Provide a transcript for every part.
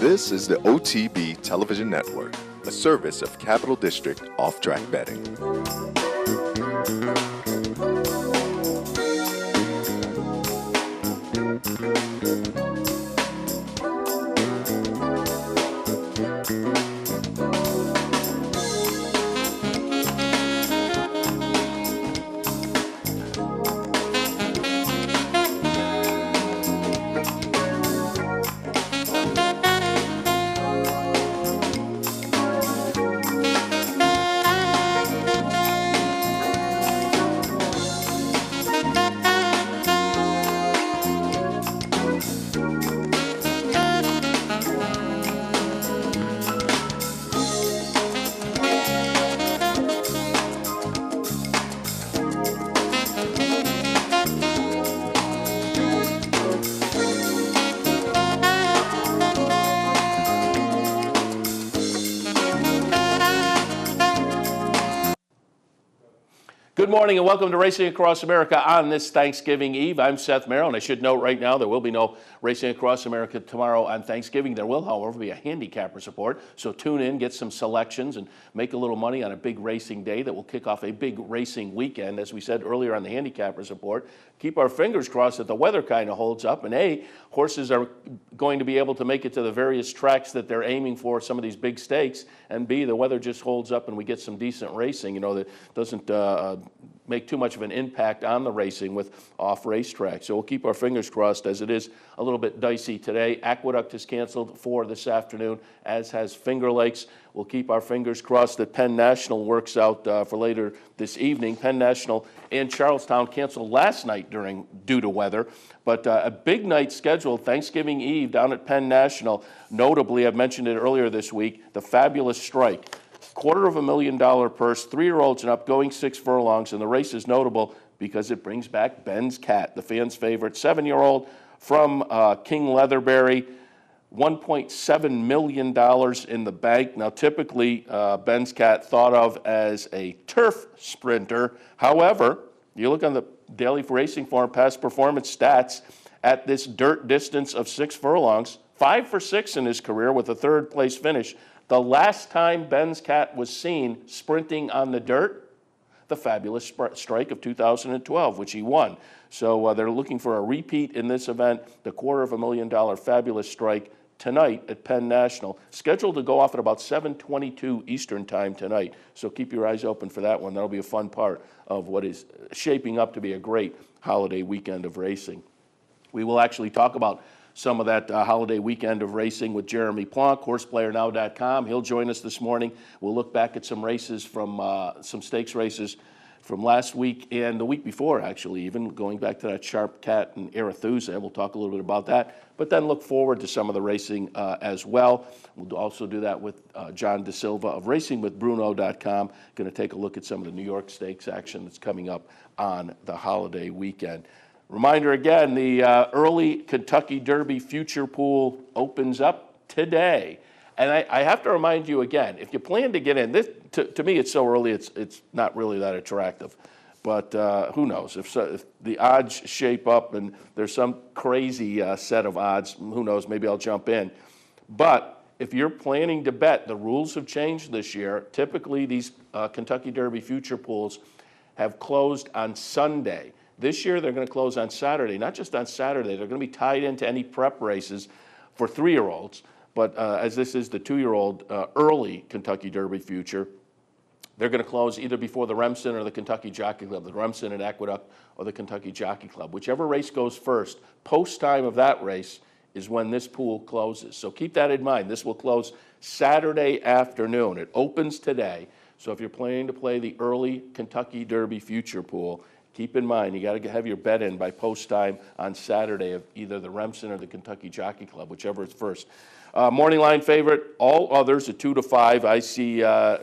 This is the OTB Television Network, a service of Capital District Off-Track Betting. Good morning and welcome to Racing Across America on this Thanksgiving Eve. I'm Seth Merrill, and I should note right now there will be no Racing Across America tomorrow on Thanksgiving. There will, however, be a handicapper's report, so tune in, get some selections, and make a little money on a big racing day that will kick off a big racing weekend. As we said earlier on the handicapper's report, keep our fingers crossed that the weather kind of holds up, and A, horses are going to be able to make it to the various tracks that they're aiming for, some of these big stakes, and B, the weather just holds up and we get some decent racing, that doesn't make too much of an impact on the racing with off racetracks. So we'll keep our fingers crossed, as it is a little bit dicey today. Aqueduct is canceled for this afternoon, as has Finger Lakes. We'll keep our fingers crossed that Penn National works out for later this evening. Penn National and Charlestown canceled last night due to weather, but a big night scheduled Thanksgiving Eve down at Penn National. Notably, I've mentioned it earlier this week, the Fabulous Strike. $250,000 purse, 3-year-olds and up, going 6 furlongs, and the race is notable because it brings back Ben's Cat, the fans' favorite, 7-year-old from King Leatherberry. $1.7 million in the bank. Now, typically, Ben's Cat thought of as a turf sprinter. However, you look on the Daily Racing Form past performance stats at this dirt distance of 6 furlongs, 5 for 6 in his career with a third-place finish. The last time Ben's Cat was seen sprinting on the dirt, the Fabulous Strike of 2012, which he won. So they're looking for a repeat in this event, the $250,000 Fabulous Strike tonight at Penn National, scheduled to go off at about 7:22 Eastern Time tonight. So keep your eyes open for that one. That'll be a fun part of what is shaping up to be a great holiday weekend of racing. We will actually talk about some of that holiday weekend of racing with Jeremy Plonk, horseplayernow.com. He'll join us this morning. We'll look back at some races from some stakes races from last week and the week before, actually, even going back to that Sharp Cat and Arethusa. We'll talk a little bit about that, but then look forward to some of the racing as well. We'll also do that with John DeSilva of racingwithbruno.com. Going to take a look at some of the New York Stakes action that's coming up on the holiday weekend. Reminder again, the early Kentucky Derby Future Pool opens up today. And I have to remind you again, if you plan to get in, this to me it's so early, it's not really that attractive. But who knows, if the odds shape up and there's some crazy set of odds, who knows, maybe I'll jump in. But if you're planning to bet, the rules have changed this year. Typically these Kentucky Derby Future Pools have closed on Sunday. This year, they're going to close on Saturday. Not just on Saturday, they're going to be tied into any prep races for 3-year-olds. But as this is the 2-year-old early Kentucky Derby Future, they're going to close either before the Remsen or the Kentucky Jockey Club, the Remsen at Aqueduct or the Kentucky Jockey Club. Whichever race goes first, post time of that race is when this pool closes. So keep that in mind. This will close Saturday afternoon. It opens today. So if you're planning to play the early Kentucky Derby Future Pool, keep in mind, you got to have your bet in by post time on Saturday of either the Remsen or the Kentucky Jockey Club, whichever is first. Morning line favorite, all others at 2 to 5. I see I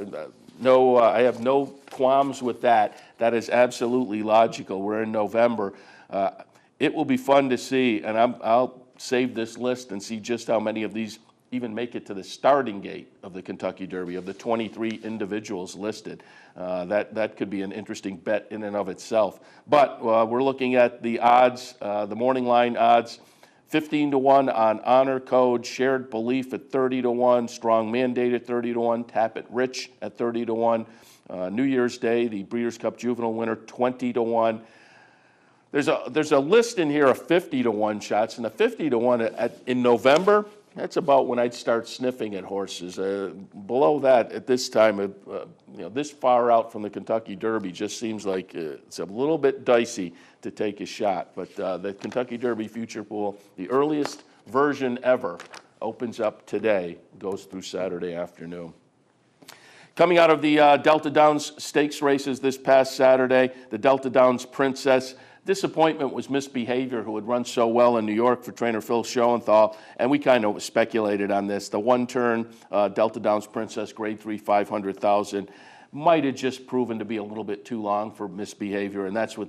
have no qualms with that. That is absolutely logical. We're in November. It will be fun to see, and I'll save this list and see just how many of these even make it to the starting gate of the Kentucky Derby, of the 23 individuals listed. That could be an interesting bet in and of itself. But we're looking at the odds, the morning line odds 15-1 on Honor Code, Shared Belief at 30-1, Strong Mandate at 30-1, Tap It Rich at 30-1, New Year's Day, the Breeders' Cup Juvenile winner, 20-1. There's a list in here of 50-1 shots, and the 50-1 in November, that's about when I'd start sniffing at horses. Below that, at this time, this far out from the Kentucky Derby just seems like it's a little bit dicey to take a shot. But the Kentucky Derby future pool, the earliest version ever, opens up today, goes through Saturday afternoon. Coming out of the Delta Downs Stakes races this past Saturday, the Delta Downs Princess. Disappointment was Misbehavior, who had run so well in New York for trainer Phil Schoenthal, and we kind of speculated on this. The one-turn Delta Downs Princess, Grade 3, 500,000, might have just proven to be a little bit too long for Misbehavior, and that's what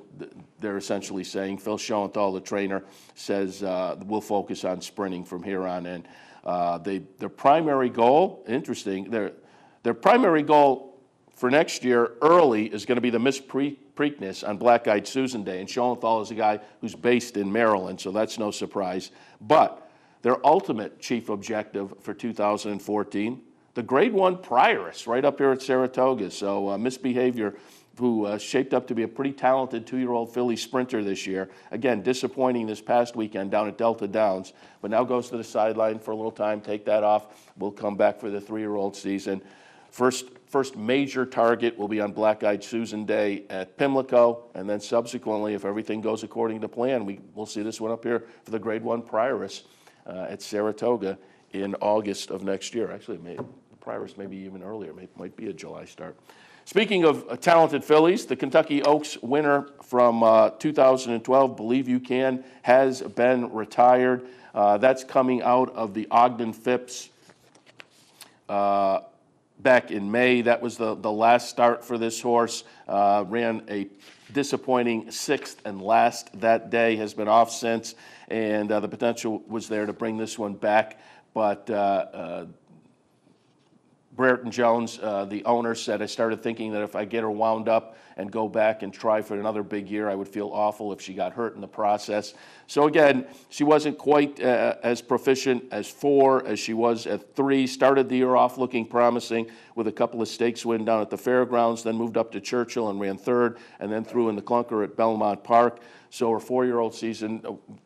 they're essentially saying. Phil Schoenthal, the trainer, says we'll focus on sprinting from here on in. Their primary goal, interesting, their primary goal for next year early is going to be the Miss Preakness on Black-Eyed Susan Day, and Schoenthal is a guy who's based in Maryland, so that's no surprise. But their ultimate chief objective for 2014, the Grade 1 Prioress right up here at Saratoga. So Misbehavior, who shaped up to be a pretty talented 2-year-old filly sprinter this year. Again, disappointing this past weekend down at Delta Downs, but now goes to the sideline for a little time, take that off. We'll come back for the 3-year-old season. First major target will be on Black-Eyed Susan Day at Pimlico, and then subsequently, if everything goes according to plan, we'll see this one up here for the Grade 1 Prioress at Saratoga in August of next year. Actually, the Prioress may be even earlier, might be a July start. Speaking of talented fillies, the Kentucky Oaks winner from 2012, Believe You Can, has been retired. That's coming out of the Ogden Phipps back in May. That was the last start for this horse. Ran a disappointing 6th and last that day, has been off since, and the potential was there to bring this one back. But Brereton Jones, the owner, said, I started thinking that if I get her wound up and go back and try for another big year, I would feel awful if she got hurt in the process. So again, she wasn't quite as proficient as 4 as she was at 3. Started the year off looking promising with a couple of stakes win down at the fairgrounds, then moved up to Churchill and ran 3rd, and then threw in the clunker at Belmont Park. So her 4-year-old season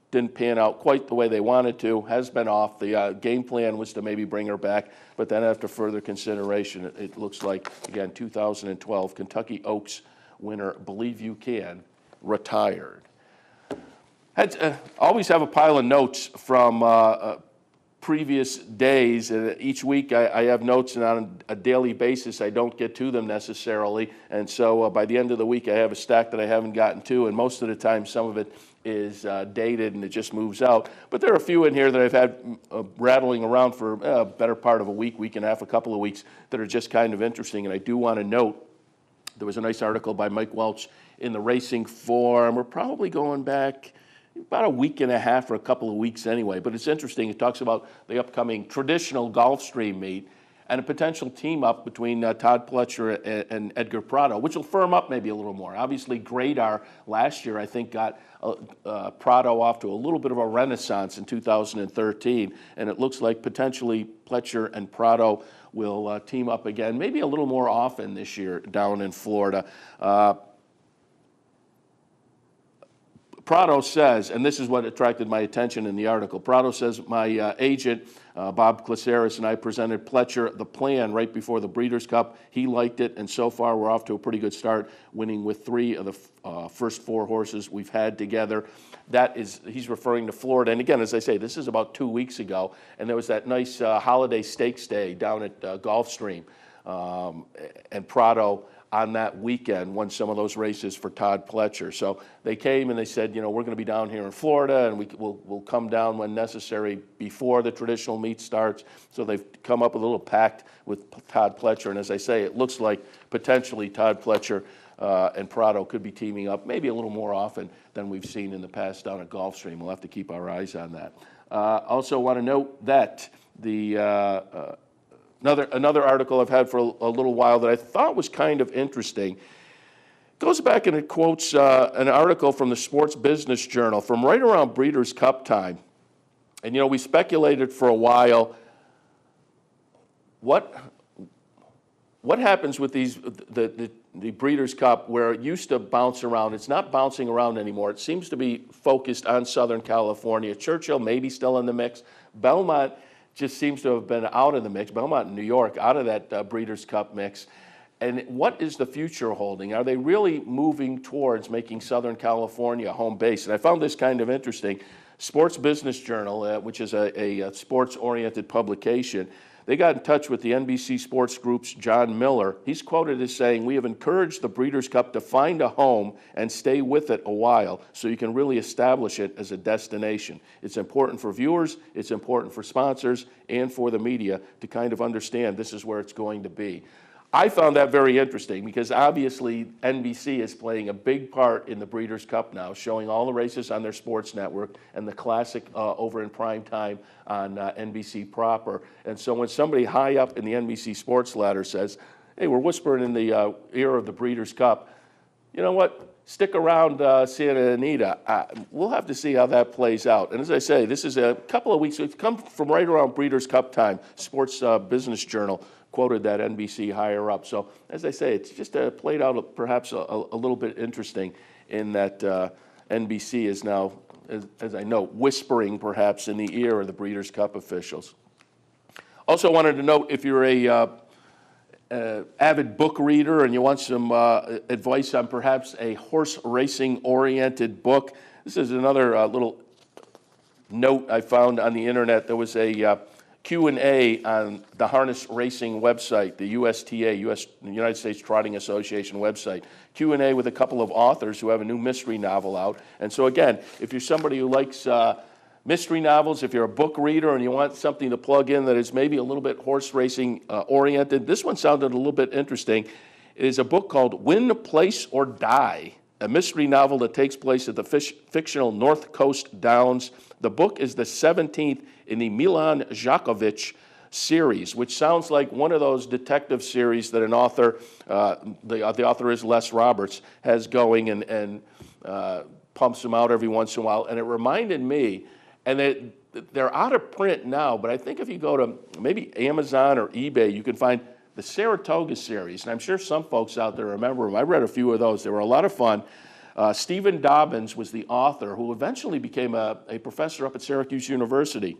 didn't pan out quite the way they wanted to, has been off. The game plan was to maybe bring her back, but then after further consideration, it looks like, again, 2012 Kentucky Oaks winner, Believe You Can, retired. Always have a pile of notes from previous days. Each week I have notes, and on a daily basis I don't get to them necessarily. And so by the end of the week I have a stack that I haven't gotten to, and most of the time some of it is dated and it just moves out. But there are a few in here that I've had rattling around for a better part of a week, week and a half, a couple of weeks, that are just kind of interesting. And I do want to note, there was a nice article by Mike Welch in the Racing Form. We're probably going back about a week and a half or a couple of weeks anyway, but it's interesting. It talks about the upcoming traditional Gulfstream meet and a potential team-up between Todd Pletcher and Edgar Prado, which will firm up maybe a little more. Obviously, Gradar last year, I think, got Prado off to a little bit of a renaissance in 2013, and it looks like potentially Pletcher and Prado will team up again, maybe a little more often this year down in Florida. Prado says, and this is what attracted my attention in the article, Prado says, my agent, Bob Glaceris, and I presented Pletcher the plan right before the Breeders' Cup. He liked it, and so far we're off to a pretty good start, winning with 3 of the first 4 horses we've had together. That is, he's referring to Florida. And again, as I say, this is about 2 weeks ago, and there was that nice holiday stakes day down at Gulfstream, and Prado on that weekend won some of those races for Todd Pletcher. So they came and they said, you know, we're going to be down here in Florida, and we'll come down when necessary before the traditional meet starts. So they've come up with a little pact with Todd Pletcher, and as I say, it looks like potentially Todd Pletcher and Prado could be teaming up maybe a little more often than we've seen in the past down at Gulfstream. We'll have to keep our eyes on that. Also want to note that the Another article I've had for a little while that I thought was kind of interesting goes back and it quotes an article from the Sports Business Journal from right around Breeders' Cup time. And, we speculated for a while, what happens with the Breeders' Cup where it used to bounce around? It's not bouncing around anymore. It seems to be focused on Southern California. Churchill maybe still in the mix. Belmont just seems to have been out of the mix. Belmont and New York out of that Breeders' Cup mix. And what is the future holding? Are they really moving towards making Southern California a home base? And I found this kind of interesting. Sports Business Journal, which is a sports-oriented publication, they got in touch with the NBC Sports Group's John Miller. He's quoted as saying, "We have encouraged the Breeders' Cup to find a home and stay with it a while so you can really establish it as a destination. It's important for viewers, it's important for sponsors, and for the media to kind of understand this is where it's going to be." I found that very interesting because obviously NBC is playing a big part in the Breeders' Cup now, showing all the races on their sports network and the Classic over in prime time on NBC proper. And so when somebody high up in the NBC sports ladder says, "Hey, we're whispering in the ear of the Breeders' Cup," you know what? Stick around Santa Anita. We'll have to see how that plays out. And as I say, this is a couple of weeks. It's come from right around Breeders' Cup time. Sports Business Journal quoted that NBC higher up. So as I say, it's just played out perhaps a little bit interesting in that NBC is now, as I know, whispering perhaps in the ear of the Breeders' Cup officials. Also wanted to note, if you're a avid book reader and you want some advice on perhaps a horse racing oriented book, this is another little note I found on the internet. There was a Q&A on the harness racing website, the USTA, United States Trotting Association website. Q&A with a couple of authors who have a new mystery novel out. And so again, if you're somebody who likes mystery novels, if you're a book reader and you want something to plug in that is maybe a little bit horse racing oriented, this one sounded a little bit interesting. It is a book called Win, Place, or Die, a mystery novel that takes place at the fictional North Coast Downs. The book is the 17th in the Milan Jakovic series, which sounds like one of those detective series that an author, the author is Les Roberts, has going and pumps them out every once in a while. And it reminded me, and they're out of print now, but I think if you go to maybe Amazon or eBay, you can find the Saratoga series. And I'm sure some folks out there remember them. I read a few of those. They were a lot of fun. Stephen Dobbins was the author, who eventually became a professor up at Syracuse University.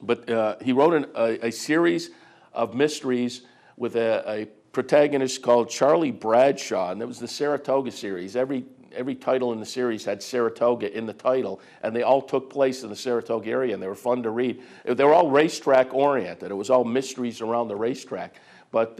But he wrote a series of mysteries with a protagonist called Charlie Bradshaw, and that was the Saratoga series. Every title in the series had Saratoga in the title, and they all took place in the Saratoga area, and they were fun to read. They were all racetrack oriented. It was all mysteries around the racetrack. But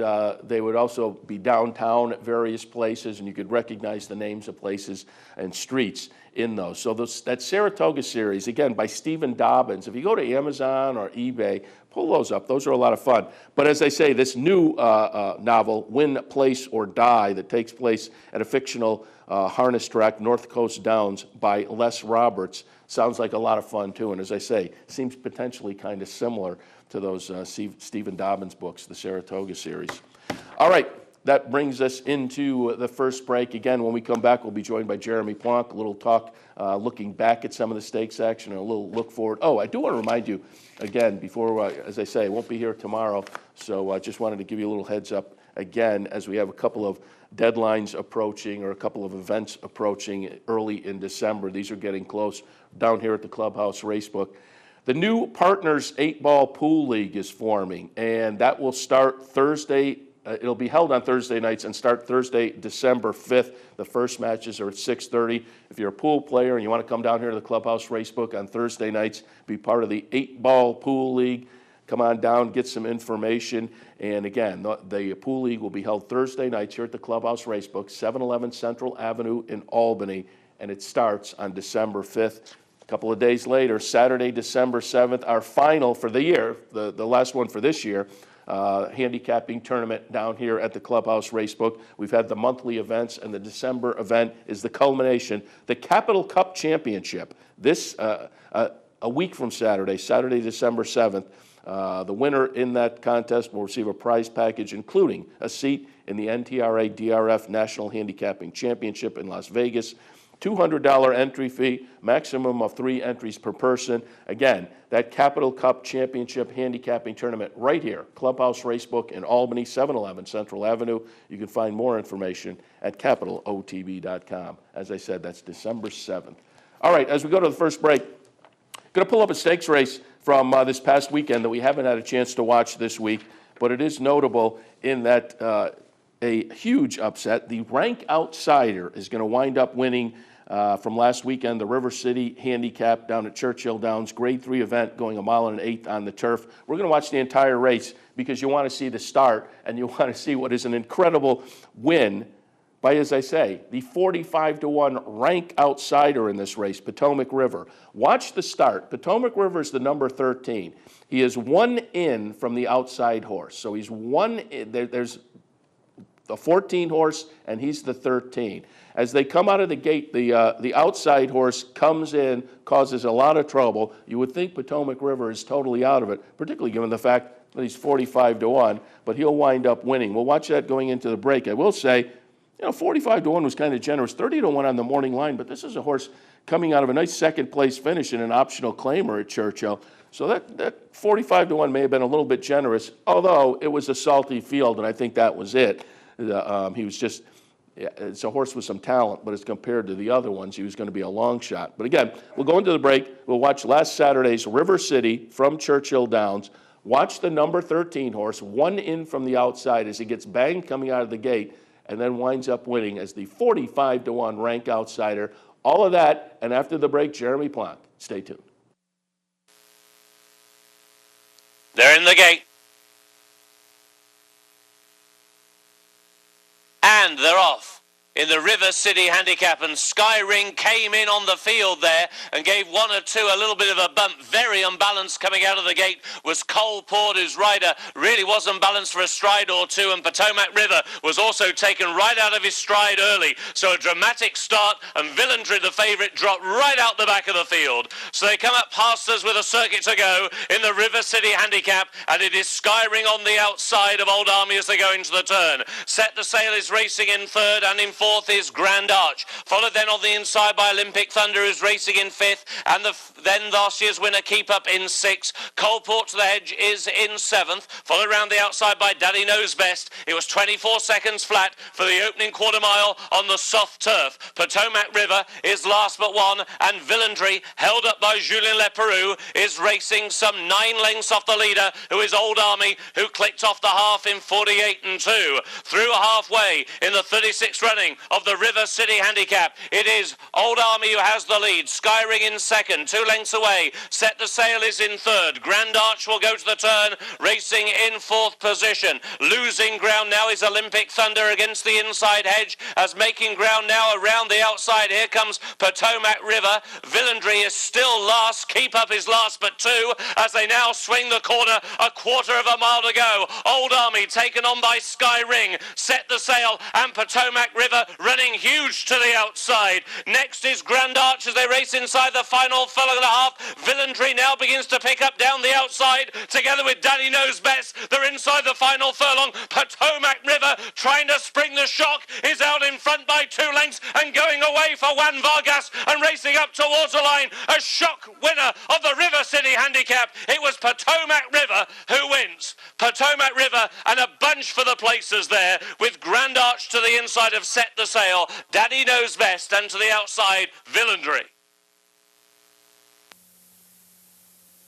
they would also be downtown at various places, and you could recognize the names of places and streets in those. So that Saratoga series, again, by Stephen Dobbins, if you go to Amazon or eBay, pull those up. Those are a lot of fun. But as I say, this new novel, Win, Place, or Die, that takes place at a fictional harness track, North Coast Downs, by Les Roberts, sounds like a lot of fun, too. And as I say, seems potentially kind of similar to those Stephen Dobbins books, the Saratoga series. All right, that brings us into the first break. Again, when we come back, we'll be joined by Jeremy Plonk, a little talk looking back at some of the stakes action and a little look forward. Oh, I do want to remind you, again, before, as I say, I won't be here tomorrow, so I just wanted to give you a little heads up again as we have a couple of deadlines approaching or a couple of events approaching early in December. These are getting close down here at the Clubhouse Racebook. The new Partners 8-Ball Pool League is forming, and that will start Thursday. It'll be held on Thursday nights and start Thursday, December 5th. The first matches are at 6:30. If you're a pool player and you want to come down here to the Clubhouse Racebook on Thursday nights, be part of the 8-Ball Pool League, come on down, get some information. And again, the Pool League will be held Thursday nights here at the Clubhouse Racebook, 711 Central Avenue in Albany, and it starts on December 5th. A couple of days later, Saturday, December 7th, our final for the year, the last one for this year, handicapping tournament down here at the Clubhouse Racebook. We've had the monthly events, and the December event is the culmination, the Capital Cup Championship. This, a week from Saturday, December 7th, the winner in that contest will receive a prize package, including a seat in the NTRA DRF National Handicapping Championship in Las Vegas. $200 entry fee, maximum of 3 entries per person. Again, that Capital Cup Championship handicapping tournament right here, Clubhouse Racebook in Albany, 711 Central Avenue. You can find more information at capitalotb.com. As I said, that's December 7th. All right, as we go to the first break, going to pull up a stakes race from this past weekend that we haven't had a chance to watch this week, but it is notable in that a huge upset. The rank outsider is going to wind up winning from last weekend, the River City Handicap down at Churchill Downs, Grade 3 event going 1 1/8 on the turf. We're going to watch the entire race because you want to see the start and you want to see what is an incredible win by, as I say, the 45-1 rank outsider in this race, Potomac River. Watch the start. Potomac River is the number 13. He is 1 in from the outside horse. So he's 1 in. There's the 14 horse, and he's the 13. As they come out of the gate, the outside horse comes in, causes a lot of trouble. You would think Potomac River is totally out of it, particularly given the fact that he's 45-1, but he'll wind up winning. We'll watch that going into the break. I will say, 45-1 was kind of generous, 30-1 on the morning line, but this is a horse coming out of a nice second-place finish in an optional claimer at Churchill. So that 45-1 may have been a little bit generous, although it was a salty field, and I think that was it. He was just, it's a horse with some talent, but as compared to the other ones, he was going to be a long shot. But again, we'll go into the break. We'll watch last Saturday's River City from Churchill Downs. Watch the number 13 horse, 1 in from the outside as he gets banged coming out of the gate, and then winds up winning as the 45-1 rank outsider. All of that, and after the break, Jeremy Plonk. Stay tuned. They're in the gate. And they're off. In the River City Handicap, and Skyring came in on the field there and gave 1 or 2 a little bit of a bump. Very unbalanced coming out of the gate was Coalport, whose rider really was unbalanced for a stride or 2, and Potomac River was also taken right out of his stride early. So a dramatic start, and Villendry, the favourite, dropped right out the back of the field. So they come up past us with a circuit to go in the River City Handicap, and it is Skyring on the outside of Old Army as they go into the turn. Set the Sail is racing in third, and in fourth is Grand Arch, followed then on the inside by Olympic Thunder, who's racing in fifth, and then last year's winner Keep Up in sixth. Coalport to the Hedge is in seventh, followed round the outside by Daddy Knows Best. It was 24 seconds flat for the opening quarter mile on the soft turf. Potomac River is last but one, and Villendry, held up by Julien Leperoux, is racing some 9 lengths off the leader, who is Old Army, who clicked off the half in 48-2. Through halfway in the 36th running of the River City Handicap, it is Old Army who has the lead. Skyring in second, 2 lengths away. Set the Sail is in third. Grand Arch will go to the turn, racing in fourth position. Losing ground now is Olympic Thunder against the inside hedge, as making ground now around the outside. Here comes Potomac River. Villendry is still last. Keep Up is last but 2 as they now swing the corner. A quarter of a mile to go. Old Army taken on by Skyring. Set the Sail and Potomac River running huge to the outside. Next is Grand Arch as they race inside the final furlong and a half. Villendry now begins to pick up down the outside together with Daddy Knows Best. They're inside the final furlong. Potomac River trying to spring the shock is out in front by 2 lengths and going away for Juan Vargas and racing up towards the line. A shock winner of the River City Handicap. It was Potomac River who wins. Potomac River and a bunch for the places there, with Grand Arch to the inside of Set the Sail, Daddy Knows Best, and to the outside, Villendry.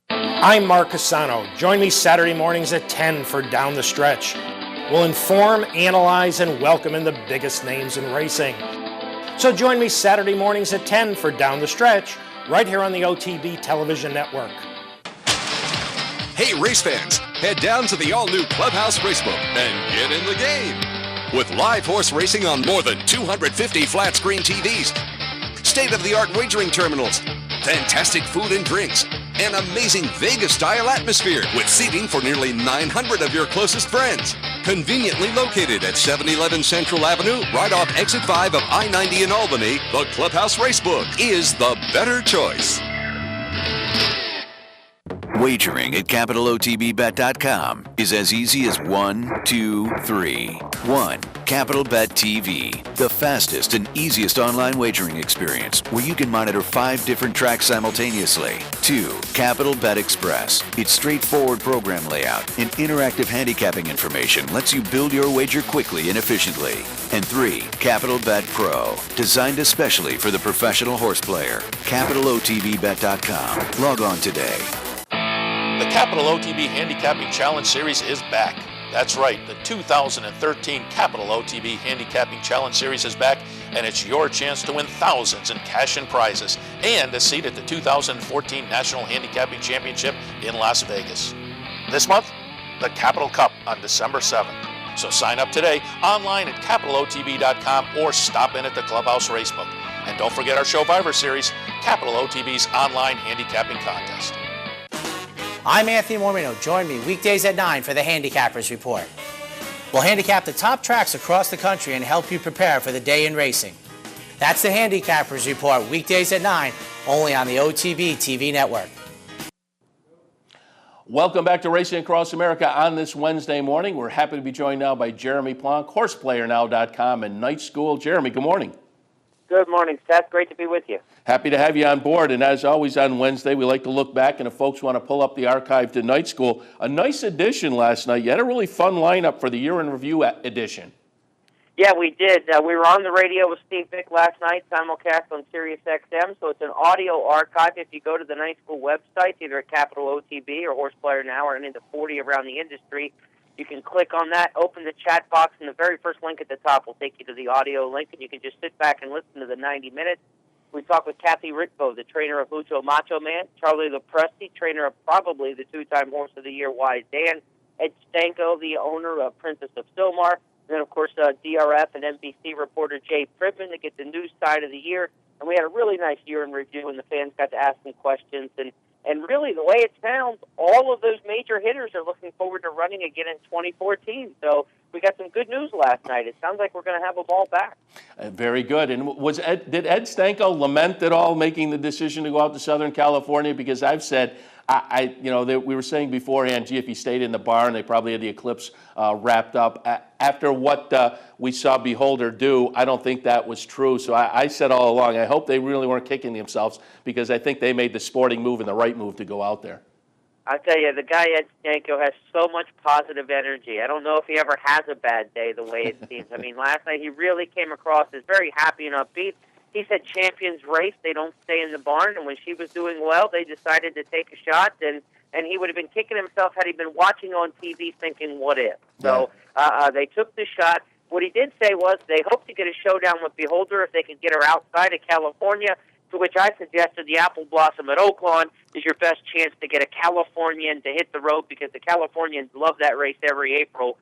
I'm Mark Cassano. Join me Saturday mornings at 10 for Down the Stretch. We'll inform, analyze, and welcome in the biggest names in racing. So join me Saturday mornings at 10 for Down the Stretch, right here on the OTB Television Network. Hey race fans, head down to the all-new Clubhouse Racebook and get in the game. With live horse racing on more than 250 flat-screen TVs, state-of-the-art wagering terminals, fantastic food and drinks, an amazing Vegas-style atmosphere with seating for nearly 900 of your closest friends. Conveniently located at 711 Central Avenue, right off Exit 5 of I-90 in Albany, the Clubhouse Racebook is the better choice. Wagering at CapitalOTBBet.com is as easy as 1, 2, 3. 1. Capital Bet TV, the fastest and easiest online wagering experience where you can monitor 5 different tracks simultaneously. 2. Capital Bet Express. Its straightforward program layout and interactive handicapping information lets you build your wager quickly and efficiently. And 3. Capital Bet Pro, designed especially for the professional horse player. CapitalOTBBet.com. Log on today. The Capital OTB Handicapping Challenge Series is back. That's right, the 2013 Capital OTB Handicapping Challenge Series is back, and it's your chance to win thousands in cash and prizes and a seat at the 2014 National Handicapping Championship in Las Vegas. This month, the Capital Cup on December 7th. So sign up today online at CapitalOTB.com or stop in at the Clubhouse Racebook. And don't forget our Showviver Series, Capital OTB's online handicapping contest. I'm Anthony Mormino. Join me weekdays at 9 for the Handicappers Report. We'll handicap the top tracks across the country and help you prepare for the day in racing. That's the Handicappers Report, weekdays at 9, only on the OTB TV network. Welcome back to Racing Across America on this Wednesday morning. We're happy to be joined now by Jeremy Plonk, HorsePlayerNow.com and Night School. Jeremy, good morning. Good morning, Seth. Great to be with you. Happy to have you on board. And as always on Wednesday, we like to look back, and if folks want to pull up the archive to Night School, a nice edition last night. You had a really fun lineup for the Year in Review edition. Yeah, we did. We were on the radio with Steve Vick last night, simulcast on Sirius XM, so it's an audio archive. If you go to the Night School website, either at Capital OTB or Horse Player Now or any of the 40 around the industry, you can click on that, open the chat box, and the very first link at the top will take you to the audio link, and you can just sit back and listen to the 90 minutes. We talked with Kathy Ritvo, the trainer of Lucho Macho Man, Charlie Lopresti, trainer of probably the 2-time Horse of the Year, Wise Dan, Ed Stanko, the owner of Princess of Silmar, and then, of course, DRF and NBC reporter Jay Prittman to get the news side of the year. And we had a really nice year in review, and the fans got to ask some questions. And really, the way it sounds, all of those major hitters are looking forward to running again in 2014. So we got some good news last night. It sounds like we're going to have them all back. Very good. And did Ed Stanko lament at all making the decision to go out to Southern California? Because I've said, we were saying beforehand, gee, if he stayed in the barn, they probably had the Eclipse wrapped up. After what we saw Beholder do, I don't think that was true. So I said all along, I hope they really weren't kicking themselves, because I think they made the sporting move and the right move to go out there. I'll tell you, the guy Ed Stanko has so much positive energy. I don't know if he ever has a bad day, the way it seems. I mean, last night he really came across as very happy and upbeat. He said champions race, they don't stay in the barn, and when she was doing well, they decided to take a shot, and he would have been kicking himself had he been watching on TV thinking, what if? So they took the shot. What he did say was they hope to get a showdown with Beholder if they could get her outside of California, to which I suggested the Apple Blossom at Oaklawn is your best chance to get a Californian to hit the road, because the Californians love that race every April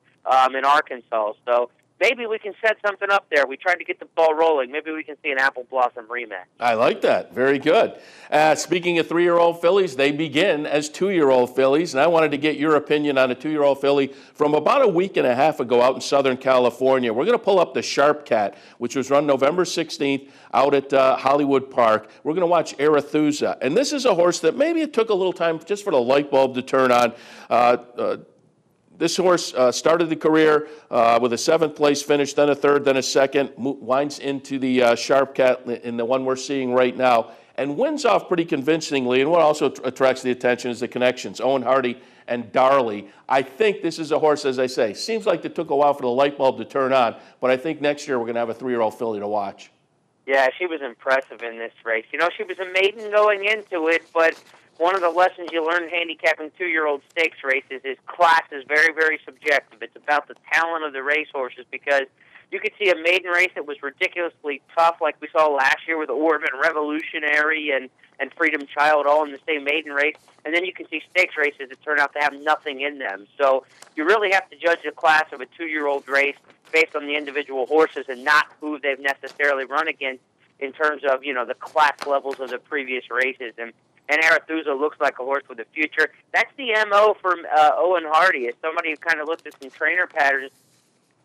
in Arkansas. So maybe we can set something up there. We tried to get the ball rolling. Maybe we can see an Apple Blossom rematch. I like that. Very good. Speaking of 3-year-old fillies, they begin as 2-year-old fillies, and I wanted to get your opinion on a 2-year-old filly from about a week and a half ago out in Southern California. We're going to pull up the Sharp Cat, which was run November 16th out at Hollywood Park. We're going to watch Arethusa, and this is a horse that maybe it took a little time just for the light bulb to turn on. This horse started the career with a 7th place finish, then a 3rd, then a 2nd, winds into the Sharp Cat in the one we're seeing right now, and wins off pretty convincingly. And what also attracts the attention is the connections, Owen Hardy and Darley. I think this is a horse, as I say, seems like it took a while for the light bulb to turn on, but I think next year we're going to have a 3-year-old filly to watch. Yeah, she was impressive in this race. You know, she was a maiden going into it, but one of the lessons you learn handicapping 2-year-old stakes races is class is very, very subjective. It's about the talent of the racehorses, because you could see a maiden race that was ridiculously tough, like we saw last year with Orbit Revolutionary and Freedom Child all in the same maiden race, and then you can see stakes races that turn out to have nothing in them. So you really have to judge the class of a 2-year-old race based on the individual horses and not who they've necessarily run against in terms of, you know, the class levels of the previous races. And Arethusa looks like a horse with a future. That's the M.O. from Owen Hardy. As somebody who kind of looked at some trainer patterns,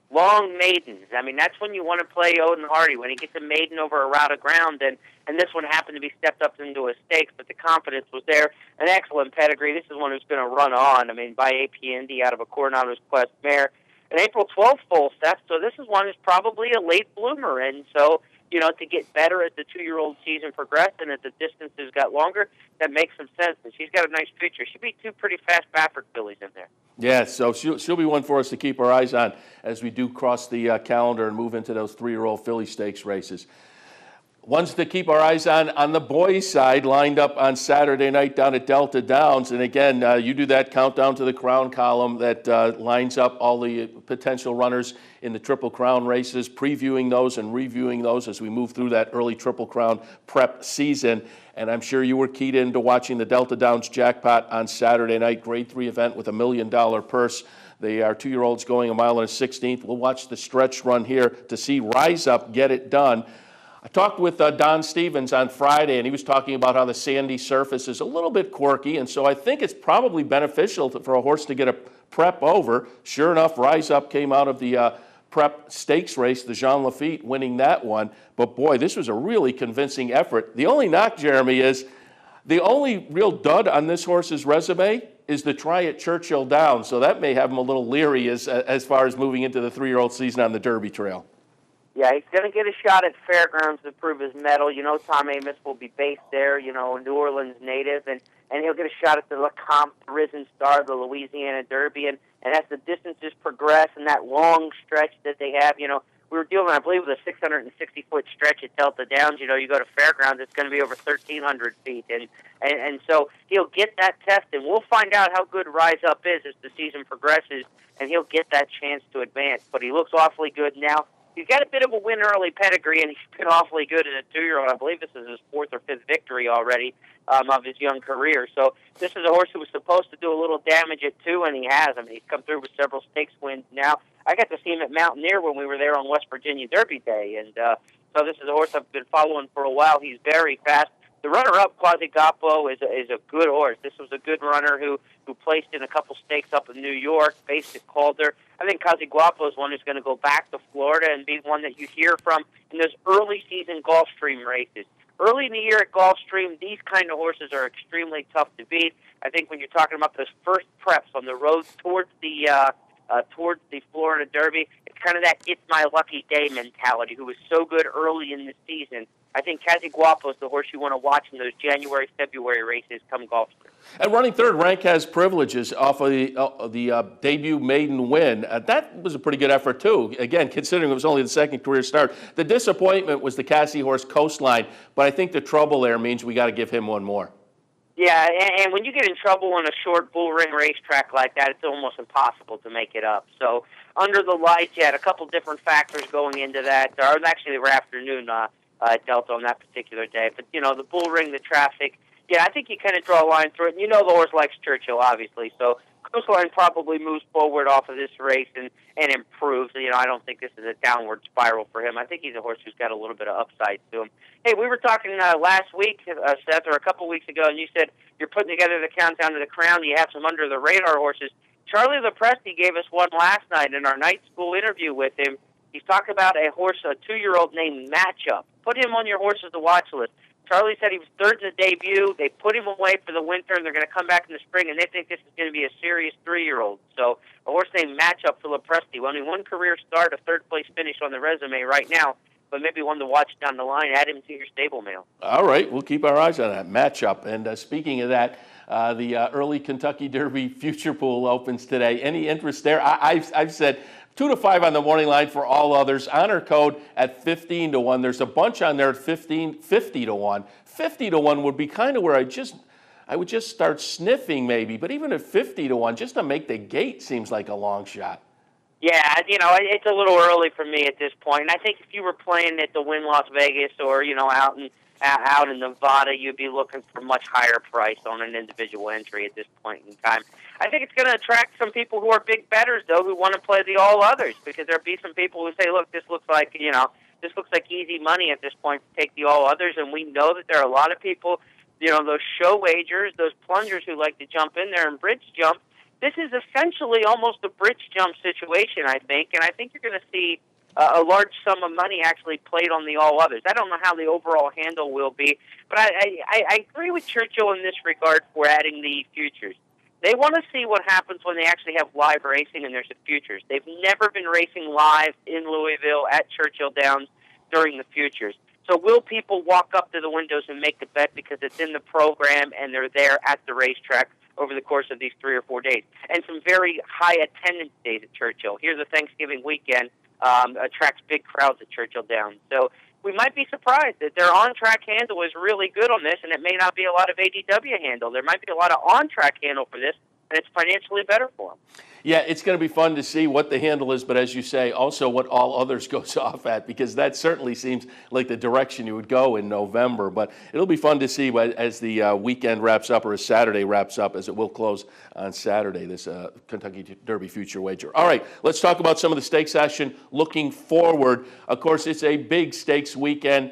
long maidens. I mean, that's when you want to play Odin Hardy, when he gets a maiden over a route of ground, and this one happened to be stepped up into a stakes, but the confidence was there. An excellent pedigree. This is one who's going to run on. I mean, by AP Indy out of a Coronado's Quest mare. An April 12th full step, so this is one who's probably a late bloomer, and so, you know, to get better as the 2-year-old season progressed and as the distances got longer, that makes some sense. And she's got a nice future. She'd be 2 pretty fast Baffert fillies in there. Yeah, so she'll be one for us to keep our eyes on as we do cross the calendar and move into those 3-year-old filly stakes races. Ones to keep our eyes on the boys' side, lined up on Saturday night down at Delta Downs. And again, you do that countdown to the Crown column that lines up all the potential runners in the Triple Crown races, previewing those and reviewing those as we move through that early Triple Crown prep season. And I'm sure you were keyed into watching the Delta Downs Jackpot on Saturday night, Grade 3 event with $1 million purse. They are 2-year-olds going 1 1/16. We'll watch the stretch run here to see Rise Up get it done. I talked with Don Stevens on Friday, and he was talking about how the sandy surface is a little bit quirky, and so I think it's probably beneficial for a horse to get a prep over. Sure enough, Rise Up came out of the prep stakes race, the Jean Lafitte winning that one. But boy, this was a really convincing effort. The only knock, Jeremy, is the only real dud on this horse's resume is the try at Churchill Downs, so that may have him a little leery as far as moving into the 3-year-old season on the Derby Trail. Yeah, he's going to get a shot at Fairgrounds to prove his mettle. You know, Tom Amos will be based there, you know, New Orleans native, and he'll get a shot at the Lecomte Risen Star, the Louisiana Derby. And as the distances progress and that long stretch that they have, you know, we were dealing, I believe, with a 660-foot stretch at Delta Downs. You know, you go to Fairgrounds, it's going to be over 1,300 feet. And so he'll get that test, and we'll find out how good Rise Up is as the season progresses, and he'll get that chance to advance. But he looks awfully good now. He's got a bit of a win early pedigree, and he's been awfully good as a 2-year-old. I believe this is his 4th or 5th victory already of his young career. So this is a horse who was supposed to do a little damage at 2, and he has. I mean, he's come through with several stakes wins now. I got to see him at Mountaineer when we were there on West Virginia Derby Day, and so this is a horse I've been following for a while. He's very fast. The runner-up, Quasi-Goppo, is a good horse. This was a good runner who placed in a couple stakes up in New York, based at Calder. I think Quasi-Goppo is one who's going to go back to Florida and be one that you hear from in those early season Gulfstream races. Early in the year at Gulfstream, these kind of horses are extremely tough to beat. I think when you're talking about those first preps on the road towards the Florida Derby, it's kind of that it's my lucky day mentality, who was so good early in the season. I think Quasi-Goppo is the horse you want to watch in those January, February races come Gulfstream. And running third, Rank Has Privileges off of the debut maiden win. That was a pretty good effort, too. Again, considering it was only the second career start. The disappointment was the Cassie horse Coastline, but I think the trouble there means we got to give him one more. Yeah, and when you get in trouble on a short bull ring racetrack like that, it's almost impossible to make it up. So under the lights, you had a couple different factors going into that. Or actually, they were afternoon at Delta on that particular day. But, you know, the bull ring, the traffic, yeah, I think you kind of draw a line through it. And you know the horse likes Churchill, obviously. So Coastline probably moves forward off of this race and improves. You know, I don't think this is a downward spiral for him. I think he's a horse who's got a little bit of upside to him. Hey, we were talking last week, Seth, or a couple weeks ago, and you said you're putting together the countdown to the Crown. You have some under-the-radar horses. Charlie Lopresti gave us one last night in our night school interview with him. He's talking about a horse, a 2-year-old named Matchup. Put him on your horses to watch list. Charlie said he was third in the debut. They put him away for the winter, and they're going to come back in the spring, and they think this is going to be a serious 3-year-old. So a horse named Matchup for Lopresti. Only one career start, a third-place finish on the resume right now, but maybe one to watch down the line. Add him to your stable mail. All right, we'll keep our eyes on that Matchup. And speaking of that, the early Kentucky Derby future pool opens today. Any interest there? I've said 2 to 5 on the morning line for all others. Honor code at 15 to 1. There's a bunch on there at 50 to 1. 50 to 1 would be kind of where I would just start sniffing maybe. But even at 50 to 1, just to make the gate seems like a long shot. Yeah, you know, it's a little early for me at this point. And I think if you were playing at the Wynn Las Vegas or, you know, out in Nevada, you'd be looking for much higher price on an individual entry at this point in time. I think it's going to attract some people who are big bettors, though, who want to play the all others, because there'll be some people who say, look, this looks like easy money at this point to take the all others, and we know that there are a lot of people, you know, those show wagers, those plungers who like to jump in there and bridge jump, this is essentially almost a bridge jump situation, I think, and I think you're going to see a large sum of money actually played on the all others. I don't know how the overall handle will be, but I agree with Churchill in this regard for adding the futures. They want to see what happens when they actually have live racing and there's a futures. They've never been racing live in Louisville at Churchill Downs during the futures. So will people walk up to the windows and make the bet because it's in the program and they're there at the racetrack over the course of these 3 or 4 days? And some very high attendance days at Churchill. Here's the Thanksgiving weekend. Attracts big crowds at Churchill Downs. So we might be surprised that their on-track handle is really good on this, and it may not be a lot of ADW handle. There might be a lot of on-track handle for this, and it's financially better for them. Yeah, it's going to be fun to see what the handle is, but as you say, also what all others goes off at, because that certainly seems like the direction you would go in November. But it'll be fun to see as the weekend wraps up, or as Saturday wraps up, as it will close on Saturday, this Kentucky Derby Future Wager. All right, let's talk about some of the stakes action looking forward. Of course, it's a big stakes weekend.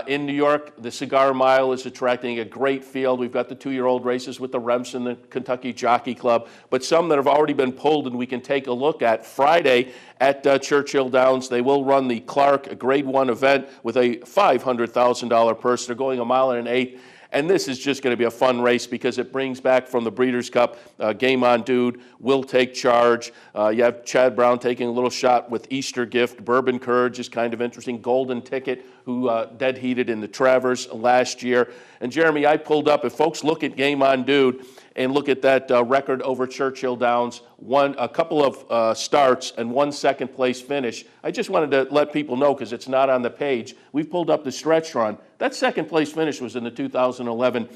In New York, the Cigar Mile is attracting a great field. We've got the 2-year-old races with the Remsen, the Kentucky Jockey Club, but some that have already been pulled and we can take a look at. Friday at Churchill Downs, they will run the Clark, a Grade 1 event with a $500,000 purse. They're going 1 1/8 miles. And this is just going to be a fun race because it brings back from the Breeders' Cup, Game On Dude will take charge. You have Chad Brown taking a little shot with Easter Gift. Bourbon Courage is kind of interesting. Golden Ticket, who dead heated in the Travers last year. And Jeremy, I pulled up, if folks look at Game On Dude and look at that record over Churchill Downs, a couple of starts and 1 second place finish. I just wanted to let people know, because it's not on the page, we've pulled up the stretch run. That second place finish was in the 2011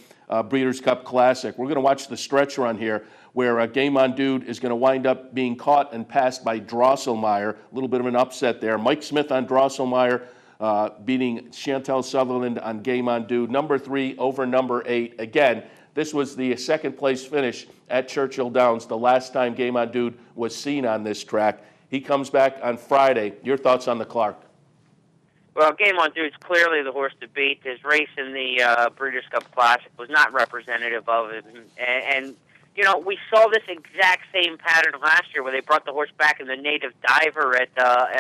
Breeders' Cup Classic. We're going to watch the stretch run here, where Game On Dude is going to wind up being caught and passed by Drosselmeyer. A little bit of an upset there. Mike Smith on Drosselmeyer, beating Chantel Sutherland on Game On Dude. Number 3 over number 8. Again, this was the second place finish at Churchill Downs, the last time Game On Dude was seen on this track. He comes back on Friday. Your thoughts on the Clark? Well, Game On Dude's clearly the horse to beat. His race in the Breeders' Cup Classic was not representative of him. And you know, we saw this exact same pattern last year where they brought the horse back in the Native Diver at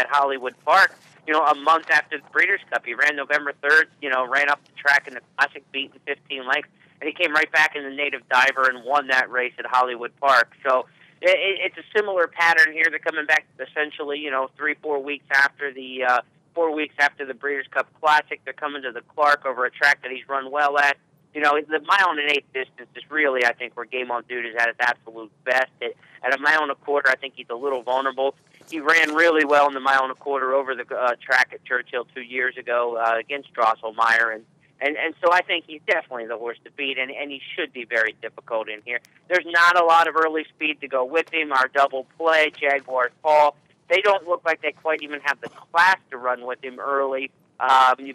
Hollywood Park, you know, a month after the Breeders' Cup. He ran November 3rd, you know, ran up the track in the Classic, beat in 15 lengths, and he came right back in the Native Diver and won that race at Hollywood Park. So it's a similar pattern here. They're coming back essentially, you know, 3-4 weeks after the 4 weeks after the Breeders' Cup Classic. They're coming to the Clark over a track that he's run well at. You know, the 1 1/8 miles distance is really, I think, where Game On Dude is at its absolute best. At 1 1/4 miles, I think he's a little vulnerable. He ran really well in the 1 1/4 miles over the track at Churchill 2 years ago against Drosselmeyer, and so I think he's definitely the horse to beat, and he should be very difficult in here. There's not a lot of early speed to go with him. Our double play, Jaguar Fall, they don't look like they quite even have the class to run with him early.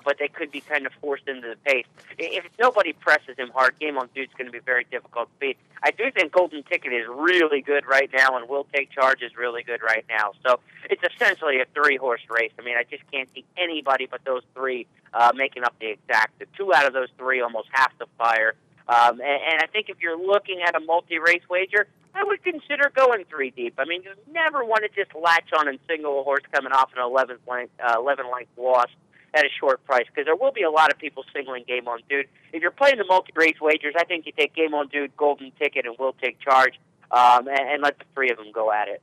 But they could be kind of forced into the pace. If nobody presses him hard, Game On Dude's going to be very difficult to beat. I do think Golden Ticket is really good right now, and Will Take Charge is really good right now. So it's essentially a 3-horse race. I mean, I just can't see anybody but those 3 making up the exact. The 2 out of those 3 almost have to fire. And I think if you're looking at a multi-race wager, I would consider going 3 deep. I mean, you never want to just latch on and single a horse coming off an 11-length loss at a short price, because there will be a lot of people singling Game On Dude. If you're playing the multi-race wagers, I think you take Game On Dude, Golden Ticket, and Will Take Charge, and let the 3 of them go at it.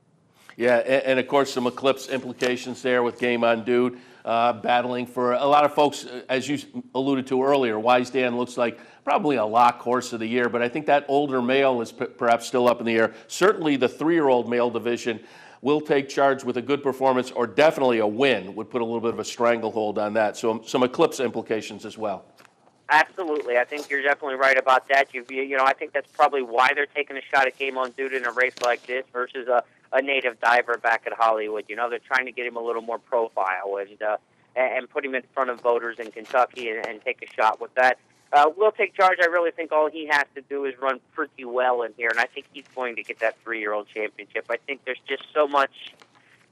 Yeah, and of course some Eclipse implications there with Game On Dude, battling for a lot of folks, as you alluded to earlier. Wise Dan looks like probably a lock horse of the year, but I think that older male is perhaps still up in the air. Certainly the 3-year-old male division Will Take Charge with a good performance, or definitely a win, would put a little bit of a stranglehold on that. So some Eclipse implications as well. Absolutely. I think you're definitely right about that. You know, I think that's probably why they're taking a shot at Game On Dude in a race like this versus a Native Diver back at Hollywood. You know, they're trying to get him a little more profile and put him in front of voters in Kentucky and take a shot with that. Will Take Charge, I really think all he has to do is run pretty well in here, and I think he's going to get that 3-year-old championship. I think there's just so much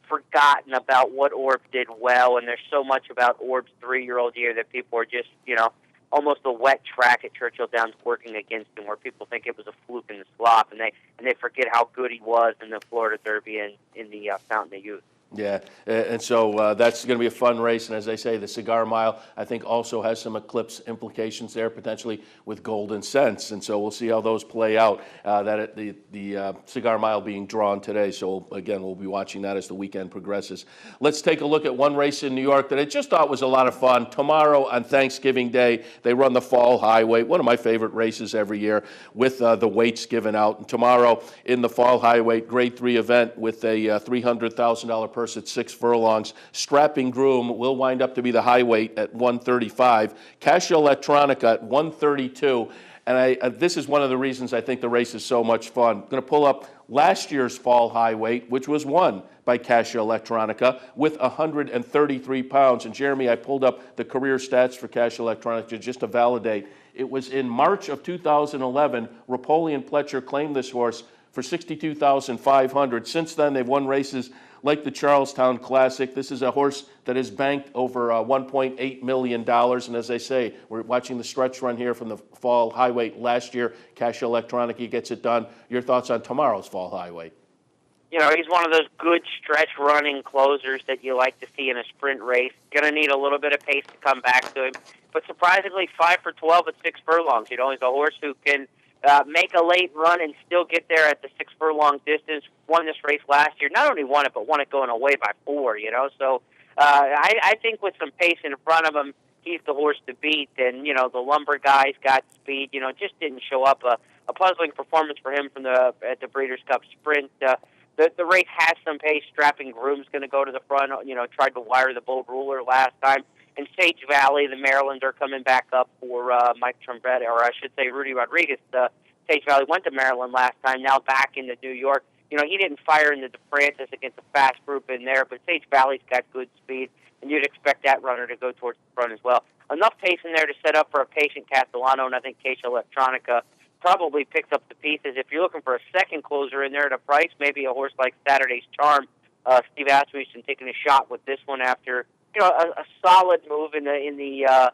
forgotten about what Orb did well, and there's so much about Orb's 3-year-old year that people are just, you know, almost a wet track at Churchill Downs working against him, where people think it was a fluke in the slop, and they forget how good he was in the Florida Derby and in the Fountain of Youth. Yeah, and so that's going to be a fun race. And as I say, the Cigar Mile, I think, also has some eclipse implications there, potentially with Golden Sense. And so we'll see how those play out, the Cigar Mile being drawn today. So, again, we'll be watching that as the weekend progresses. Let's take a look at one race in New York that I just thought was a lot of fun. Tomorrow on Thanksgiving Day, they run the Fall Highway, one of my favorite races every year, with the weights given out. And tomorrow in the Fall Highway Grade 3 event with a $300,000 purse at 6 furlongs. Strapping Groom will wind up to be the high weight at 135. Cash Electronica at 132. And this is one of the reasons I think the race is so much fun. I'm going to pull up last year's Fall High Weight, which was won by Cash Electronica with 133 pounds. And Jeremy, I pulled up the career stats for Cash Electronica just to validate. It was in March of 2011, Napoleon Pletcher claimed this horse for $62,500. Since then, they've won races like the Charlestown Classic. This is a horse that has banked over $1.8 million. And as I say, we're watching the stretch run here from the Fall Highway last year. Cash Electronica gets it done. Your thoughts on tomorrow's Fall Highway? You know, he's one of those good stretch running closers that you like to see in a sprint race. Going to need a little bit of pace to come back to him. But surprisingly, 5 for 12 at 6 furlongs. You know, he's a horse who can make a late run and still get there at the 6 furlong distance. Won this race last year. Not only won it, but won it going away by 4, you know. So I think with some pace in front of him, he's the horse to beat. And, you know, the Lumber guys got speed. You know, just didn't show up. A puzzling performance for him at the Breeders' Cup Sprint. The race has some pace. Strapping Groom's going to go to the front. You know, tried to wire the Bold Ruler last time. And Sage Valley, the Maryland, are coming back up for Mike Trombetta, or I should say Rudy Rodriguez. Sage Valley went to Maryland last time, now back into New York. You know, he didn't fire in the DeFrancis against a fast group in there, but Sage Valley's got good speed, and you'd expect that runner to go towards the front as well. Enough pace in there to set up for a patient Castellano, and I think Cash Electronica probably picks up the pieces. If you're looking for a second closer in there at a price, maybe a horse like Saturday's Charm. Steve Asmussen taking a shot with this one after, you know, a solid move in the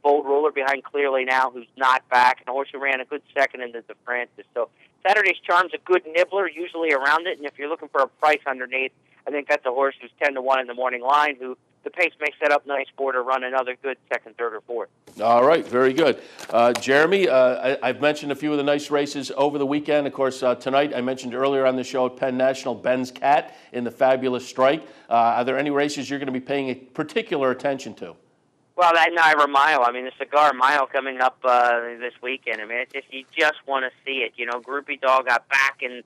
Bold Ruler behind Clearly Now, who's not back, and a horse who ran a good second in the DeFrancis. So Saturday's Charm's a good nibbler, usually around it, and if you're looking for a price underneath, I think that's a horse who's 10-1 in the morning line, who the pace may set up nice for to run another good second, third, or fourth. All right, very good. Jeremy, I've mentioned a few of the nice races over the weekend. Of course, tonight I mentioned earlier on the show at Penn National, Ben's Cat in the Fabulous Strike. Are there any races you're going to be paying a particular attention to? Well, that Naira Mile, I mean, the Cigar Mile coming up this weekend. I mean, it's just, you just want to see it. You know, Groupie Doll got back and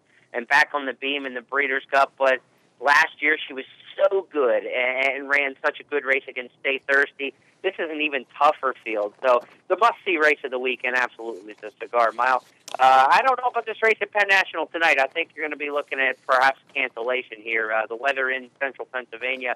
back on the beam in the Breeders' Cup, but last year she was so good and ran such a good race against Stay Thirsty. This is an even tougher field. So the must-see race of the weekend absolutely is the Cigar Mile. I don't know about this race at Penn National tonight. I think you're going to be looking at perhaps cancellation here. The weather in central Pennsylvania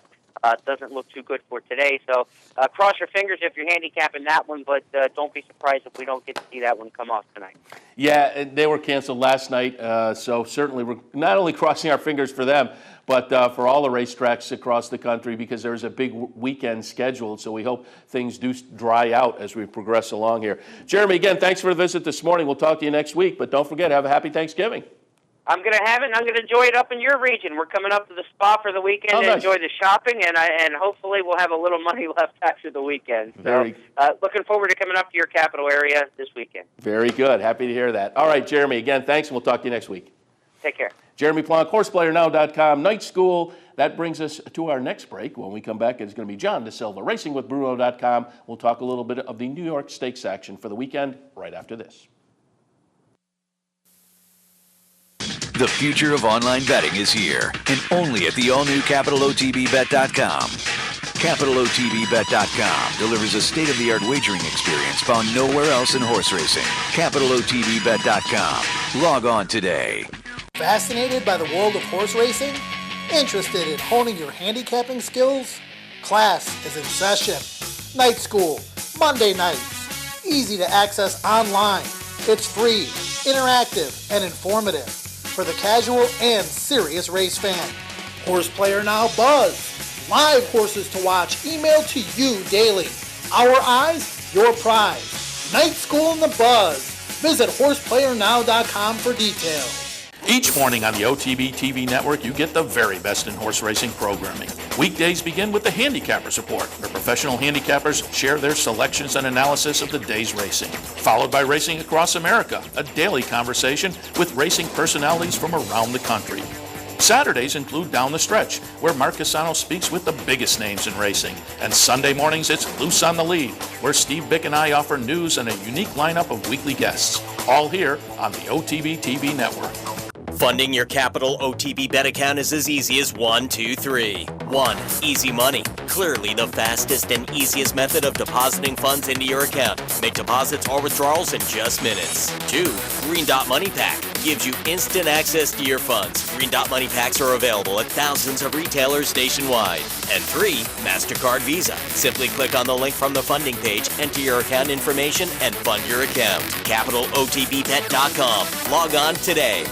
doesn't look too good for today. So cross your fingers if you're handicapping that one, but don't be surprised if we don't get to see that one come off tonight. Yeah, they were canceled last night, so certainly we're not only crossing our fingers for them, but for all the racetracks across the country, because there's a big weekend scheduled, so we hope things do dry out as we progress along here. Jeremy, again, thanks for the visit this morning. We'll talk to you next week, but don't forget, have a happy Thanksgiving. I'm going to have it, and I'm going to enjoy it up in your region. We're coming up to the spa for the weekend to enjoy the shopping, and hopefully we'll have a little money left after the weekend. So looking forward to coming up to your capital area this weekend. Very good. Happy to hear that. All right, Jeremy, again, thanks, and we'll talk to you next week. Take care. Jeremy Plonk, HorsePlayerNow.com, Night School. That brings us to our next break. When we come back, it's going to be John DeSilva, RacingWithBruno.com. We'll talk a little bit of the New York Stakes action for the weekend right after this. The future of online betting is here, and only at the all-new CapitalOTBBet.com. CapitalOTBBet.com delivers a state-of-the-art wagering experience found nowhere else in horse racing. CapitalOTBBet.com. Log on today. Fascinated by the world of horse racing? Interested in honing your handicapping skills? Class is in session. Night School, Monday nights. Easy to access online. It's free, interactive, and informative for the casual and serious race fan. Horse Player Now Buzz. Live horses to watch emailed to you daily. Our eyes your prize. Night School in the Buzz. Visit horseplayernow.com for details. Each morning on the OTB TV network, you get the very best in horse racing programming. Weekdays begin with the Handicappers Report, where professional handicappers share their selections and analysis of the day's racing. Followed by Racing Across America, a daily conversation with racing personalities from around the country. Saturdays include Down the Stretch, where Mark Casano speaks with the biggest names in racing. And Sunday mornings, it's Loose on the Lead, where Steve Bick and I offer news and a unique lineup of weekly guests. All here on the OTB TV network. Funding your Capital OTB bet account is as easy as 1, 2, 3. 1. Easy Money. Clearly the fastest and easiest method of depositing funds into your account. Make deposits or withdrawals in just minutes. 2. Green Dot Money Pack. Gives you instant access to your funds. Green Dot Money Packs are available at thousands of retailers nationwide. And 3. MasterCard Visa. Simply click on the link from the funding page, enter your account information, and fund your account. CapitalOTBBet.com. Log on today.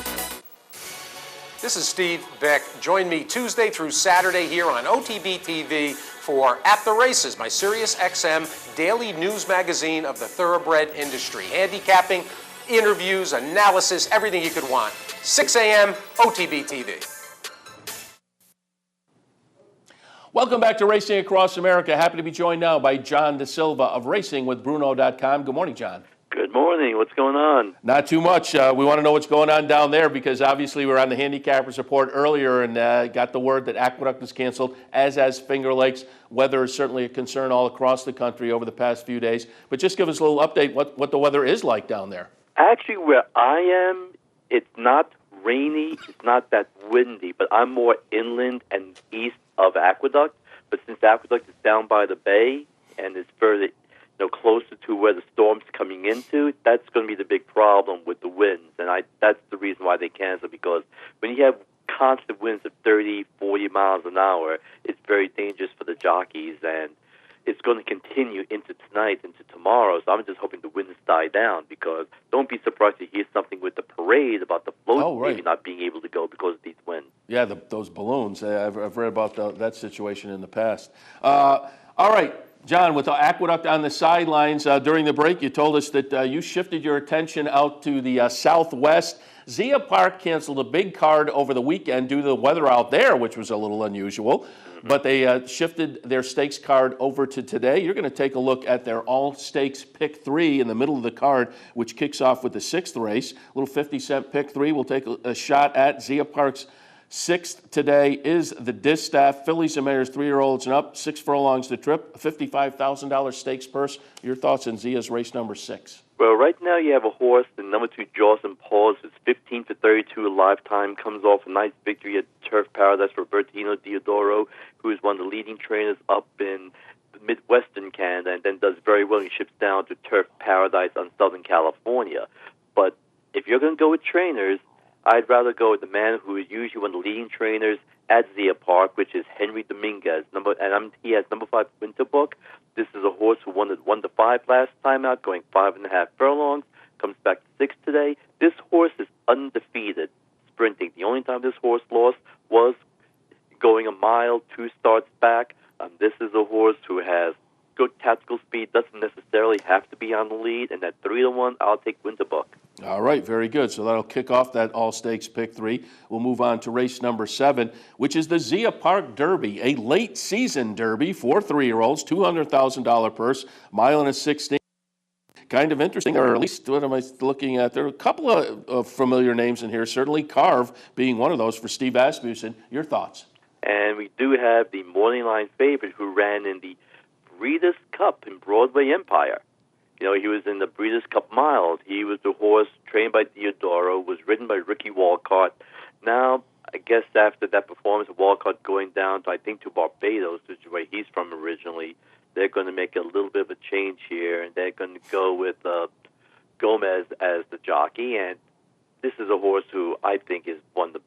This is Steve Beck. Join me Tuesday through Saturday here on OTB TV for At the Races, my Sirius XM daily news magazine of the thoroughbred industry. Handicapping, interviews, analysis, everything you could want. 6 a.m. OTB TV. Welcome back to Racing Across America. Happy to be joined now by John DeSilva of RacingWithBruno.com. Good morning, John. Good morning. What's going on? Not too much. We want to know what's going on down there because obviously we were on the Handicappers Report earlier and got the word that Aqueduct is canceled, as Finger Lakes. Weather is certainly a concern all across the country over the past few days. But just give us a little update what the weather is like down there. Actually, where I am, it's not rainy. It's not that windy, but I'm more inland and east of Aqueduct. But since Aqueduct is down by the bay and is further closer to where the storm's coming into, that's going to be the big problem with the winds. And that's the reason why they cancel, because when you have constant winds of 30, 40 miles an hour, it's very dangerous for the jockeys, and it's going to continue into tonight, into tomorrow. So I'm just hoping the winds die down, because don't be surprised to hear something with the parade about the float maybe not being able to go because of these winds. Yeah, those balloons. I've read about that situation in the past. All right. John, with the Aqueduct on the sidelines, during the break, you told us that you shifted your attention out to the southwest. Zia Park canceled a big card over the weekend due to the weather out there, which was a little unusual. But they shifted their stakes card over to today. You're going to take a look at their all-stakes pick 3 in the middle of the card, which kicks off with the 6th race. A little 50-cent pick 3. We'll take a shot at Zia Park's 6th today is the Distaff. Fillies and Mares, 3-year-olds and up, 6 furlongs to trip, a $55,000 stakes purse. Your thoughts on Zia's race number 6? Well, right now you have a horse, the number 2, Jaws and Paws, is 15-32 a lifetime, comes off a nice victory at Turf Paradise for Bertino Diodoro, who is one of the leading trainers up in Midwestern Canada, and then does very well. He ships down to Turf Paradise on Southern California. But if you're going to go with trainers, I'd rather go with the man who is usually one of the leading trainers at Zia Park, which is Henry Dominguez. He has number 5 Winterbook. This is a horse who won 1-5 last time out, going 5.5 furlongs. Comes back to 6 today. This horse is undefeated sprinting. The only time this horse lost was going a mile 2 starts back. This is a horse who has good tactical speed, doesn't necessarily have to be on the lead, and at 3-1, I'll take Winterbook. All right, very good. So that'll kick off that all-stakes pick 3. We'll move on to race number 7, which is the Zia Park Derby, a late-season derby for 3-year-olds, $200,000 purse, mile and a 16. Kind of interesting, or at least what am I looking at? There are a couple of familiar names in here, certainly Carve being one of those for Steve Asmussen. Your thoughts? And we do have the morning line favorite who ran in the Breeders' Cup in Broadway Empire. He was in the Breeders' Cup Miles. He was the horse trained by Diodoro, was ridden by Ricky Walcott. Now, I guess after that performance of Walcott going down to Barbados, which is where he's from originally, they're going to make a little bit of a change here, and they're going to go with Gomez as the jockey. And this is a horse who I think is one of the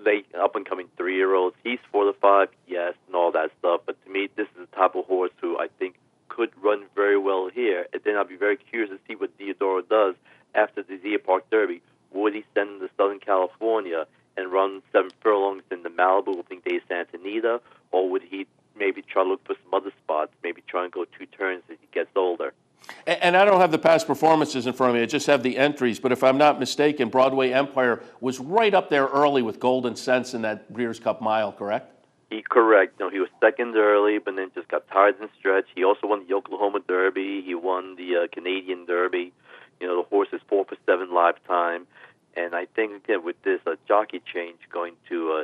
late up-and-coming 3-year-olds. He's 4-5, yes, and all that stuff. But to me, this is the type of horse who I think could run very well here. And then I'll be very curious to see what Diodoro does after the Zia Park Derby. Would he send him to Southern California and run 7 furlongs in the Malibu opening day Santa Anita, or would he maybe try to look for some other spots, maybe try and go 2 turns as he gets older. And I don't have the past performances in front of me. I just have the entries. But if I'm not mistaken, Broadway Empire was right up there early with Golden Sense in that Breeders' Cup Mile, correct? Correct. No, he was second early, but then just got tired in the stretch. He also won the Oklahoma Derby. He won the Canadian Derby. The horse is 4 for 7 lifetime. And I think, again, with this jockey change going to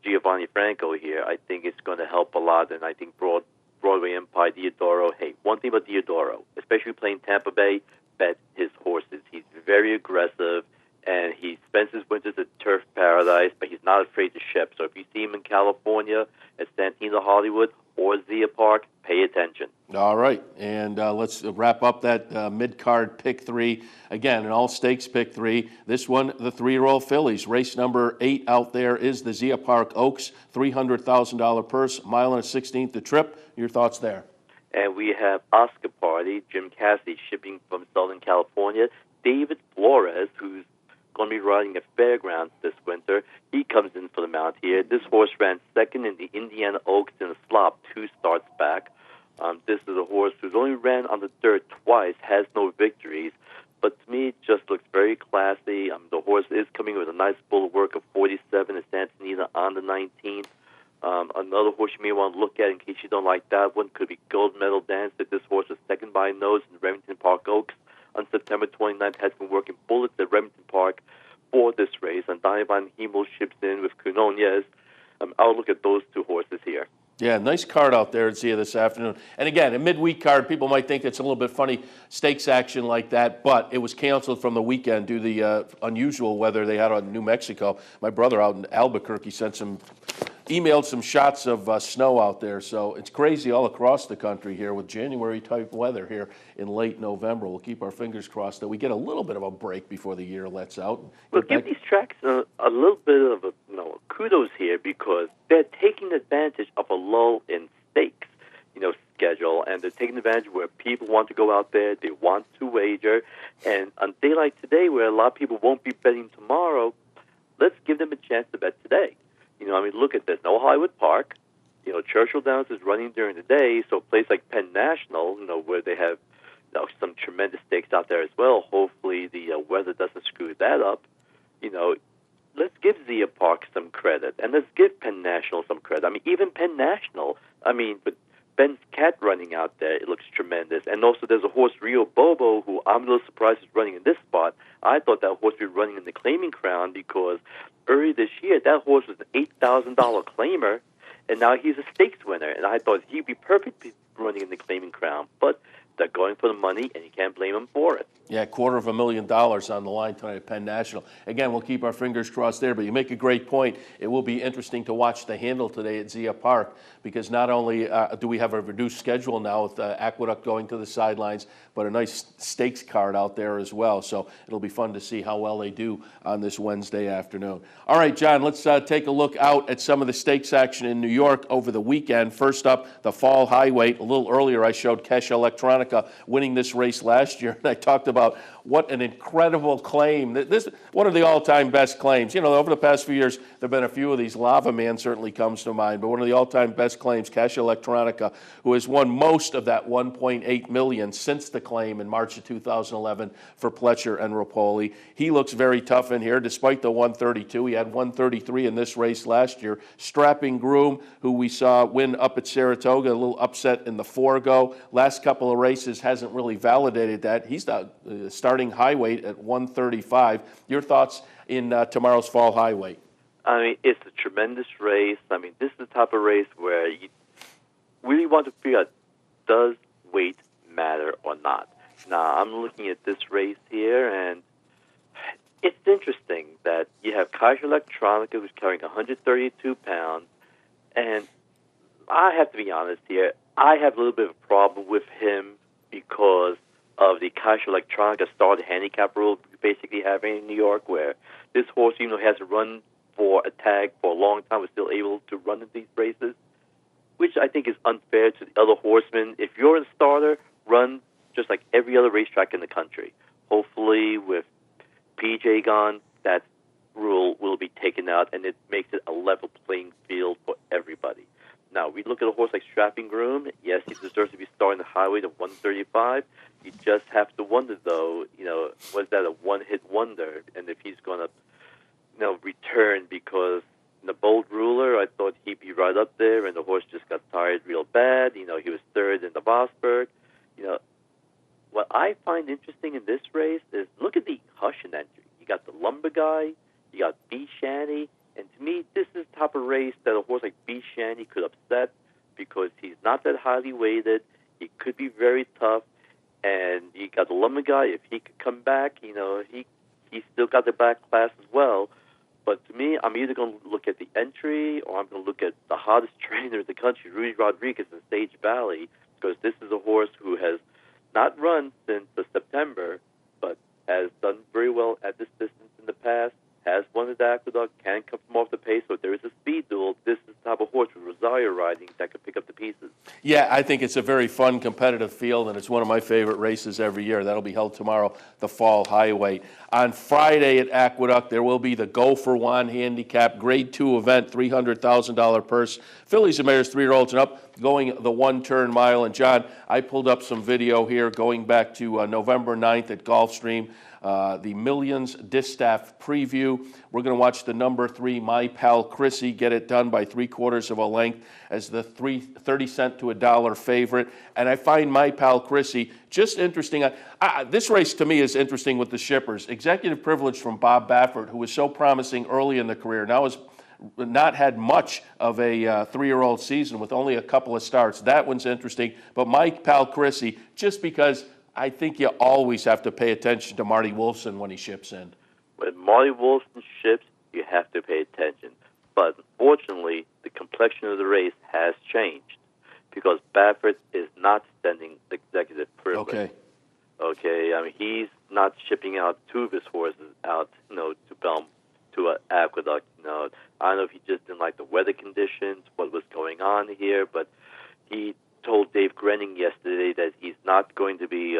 Giovanni Franco here, I think it's going to help a lot. And I think Broadway Empire, Diodoro. Hey, one thing about Diodoro, especially playing Tampa Bay, bet his horses. He's very aggressive, and he spends his winters at Turf Paradise, but he's not afraid to ship. So if you see him in California at Santino Hollywood or Zia Park, pay attention. All right, and let's wrap up that mid-card pick 3. Again, an all-stakes pick 3. This one, the 3-year-old fillies. Race number 8 out there is the Zia Park Oaks, $300,000 purse, 1.1 the trip. Your thoughts there? And we have Oscar Party, Jim Cassidy shipping from Southern California. David Flores, who's going to be riding at Fairgrounds this winter, he comes in for the mount here. This horse ran second in the Indiana Oaks in a slop 2 starts back. This is a horse who's only ran on the dirt twice, has no victories, but to me it just looks very classy. The horse is coming with a nice bullet work of 47 at Santa Anita on the 19th. Another horse you may want to look at in case you don't like that one could be Gold Medal Dancer. This horse was second by a nose in Remington Park Oaks on September 29th, has been working bullets at Remington Park for this race, and Divan Hemo ships in with Quinones. I'll look at those 2 horses here. Yeah, nice card out there at Zia this afternoon. And again, a midweek card, people might think it's a little bit funny, stakes action like that, but it was canceled from the weekend due to the unusual weather they had on New Mexico. My brother out in Albuquerque emailed some shots of snow out there, so it's crazy all across the country here with January-type weather here in late November. We'll keep our fingers crossed that we get a little bit of a break before the year lets out. Well, give these tracks a little bit of a kudos here because they're taking advantage of a lull in stakes, schedule, and they're taking advantage where people want to go out there, they want to wager, and on a day like today where a lot of people won't be betting tomorrow, let's give them a chance to bet today. Look at this. No Hollywood Park. Churchill Downs is running during the day, so a place like Penn National, where they have some tremendous stakes out there as well. Hopefully the weather doesn't screw that up. Let's give Zia Park some credit, and let's give Penn National some credit. Even Penn National, with Ben's Cat running out there, it looks tremendous. And also there's a horse, Rio Bobo, who I'm a little surprised is running in this spot. I thought that horse would be running in the Claiming Crown because earlier this year, that horse was an $8,000 claimer, and now he's a stakes winner. And I thought he'd be perfect running in the Claiming Crown. But they're going for the money, and you can't blame them for it. Yeah, $250,000 on the line tonight at Penn National. Again, we'll keep our fingers crossed there, but you make a great point. It will be interesting to watch the handle today at Zia Park because not only do we have a reduced schedule now with Aqueduct going to the sidelines, but a nice stakes card out there as well. So it'll be fun to see how well they do on this Wednesday afternoon. All right, John, let's take a look out at some of the stakes action in New York over the weekend. First up, the Fall High Weight. A little earlier, I showed Kesha Electronica winning this race last year, and I talked about what an incredible claim. This is one of the all-time best claims. Over the past few years, there have been a few of these. Lava Man certainly comes to mind, but one of the all-time best claims, Kesha Electronica, who has won most of that $1.8 million since the claim in March of 2011 for Pletcher and Rapoli. He looks very tough in here, despite the 132. He had 133 in this race last year. Strapping Groom, who we saw win up at Saratoga, a little upset in the Forego. Last couple of races hasn't really validated that. He's the starting high weight at 135. Your thoughts in tomorrow's Fall High Weight? It's a tremendous race. This is the type of race where you really want to figure out, does weight matter or not? Now, I'm looking at this race here, and it's interesting that you have Kaiser Electronica, who's carrying 132 pounds, and I have to be honest here, I have a little bit of a problem with him because of the Kaiser Electronica starter handicap rule we basically have in New York, where this horse, even though he hasn't run for a tag for a long time, was still able to run in these races, which I think is unfair to the other horsemen. If you're a starter, run just like every other racetrack in the country. Hopefully, with PJ gone, that rule will be taken out, and it makes it a level playing field for everybody. Now, we look at a horse like Strapping Groom. Yes, he deserves to be starting the highway to 135. You just have to wonder, though, was that a one-hit wonder? And if he's going to, return, because in the Bold Ruler, I thought he'd be right up there, and the horse just got tired real bad. He was third in the Vosburg. What I find interesting in this race is look at the Hushin entry. You got the Lumber Guy, you got B. Shanny, and to me, this is the type of race that a horse like B. Shanny could upset because he's not that highly weighted. He could be very tough, and you got the Lumber Guy. If he could come back, he's still got the back class as well. But to me, I'm either going to look at the entry or I'm going to look at the hottest trainer in the country, Rudy Rodriguez in Sage Valley, because this is a horse who has not run since September, but has done very well at this distance in the past, has won at Aqueduct, can come from off the pace, so if there is a speed duel, this is the type of horse with Rosario riding that could pick up the pieces. Yeah, I think it's a very fun, competitive field, and it's one of my favorite races every year. That'll be held tomorrow, the Fall Highway. On Friday at Aqueduct, there will be the Go for Juan Handicap Grade 2 event, $300,000 purse. Fillies and Mares, 3-year-olds and up, going the one-turn mile. And, John, I pulled up some video here going back to November 9th at Gulfstream. The Millions Distaff preview. We're going to watch the number 3, My Pal Chrissy, get it done by 3/4 of a length as the 30 cent to $1 favorite. And I find My Pal Chrissy just interesting. This race to me is interesting with the shippers. Executive Privilege from Bob Baffert, who was so promising early in the career, now has not had much of a 3-year-old season with only a couple of starts. That one's interesting. But My Pal Chrissy, just because I think you always have to pay attention to Marty Wolfson when he ships in. When Marty Wolfson ships, you have to pay attention. But unfortunately, the complexion of the race has changed because Baffert is not sending executive privilege. Okay. I mean, he's not shipping out 2 of his horses out, to Aqueduct. I don't know if he just didn't like the weather conditions, what was going on here, but he told Dave Grenning yesterday that he's not going to be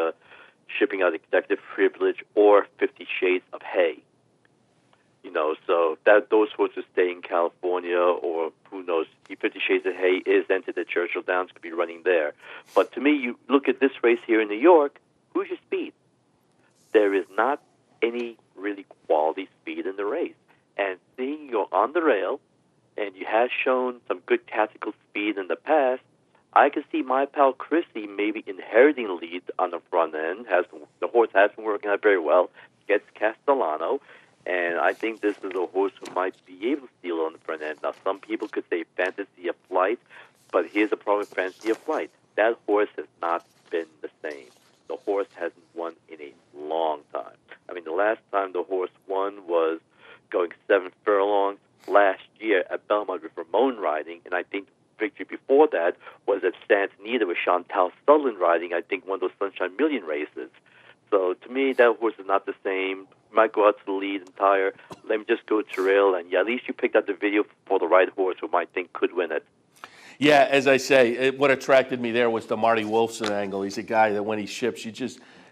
shipping out executive privilege or 50 Shades of Hay. So that those horses stay in California, or who knows, 50 Shades of Hay is entered at Churchill Downs, could be running there. But to me, you look at this race here in New York, who's your speed? There is not any really quality speed in the race. And seeing you're on the rail, and you have shown some good tactical speed in the past, I can see My Pal Chrissy maybe inheriting the lead on the front end. The horse has been working out very well, gets Castellano, and I think this is a horse who might be able to steal on the front end. Now, some people could say Fantasy of Flight, but here's the problem with Fantasy of Flight. That horse has not been the same. The horse hasn't won in a long time. I mean, the last time the horse won was going 7 furlongs last year at Belmont with Ramon riding, and I think victory before that was at Santa Anita with Chantal Sutherland riding, I think, one of those Sunshine Million races. So to me, that horse is not the same. Might go out to the lead and tire. Let me just go to rail, and at least you picked out the video for the right horse who might think could win it. Yeah, as I say, what attracted me there was the Marty Wolfson angle. He's a guy that when he ships,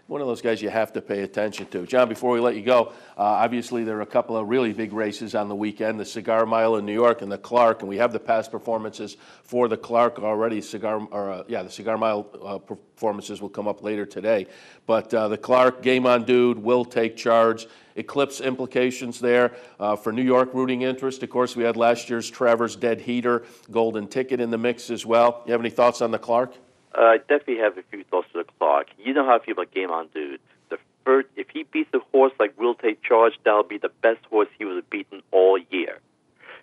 one of those guys you have to pay attention to. John, before we let you go, obviously there are a couple of really big races on the weekend, the Cigar Mile in New York and the Clark, and we have the past performances for the Clark already. The Cigar Mile performances will come up later today. But the Clark, Game On Dude, Will Take Charge, Eclipse implications there for New York rooting interest. Of course, we had last year's Travers Dead Heater, Golden Ticket in the mix as well. You have any thoughts on the Clark? I definitely have a few thoughts to the Clark. You know how I feel about Game On Dude. If he beats a horse like Will Take Charge, that'll be the best horse he would have beaten all year.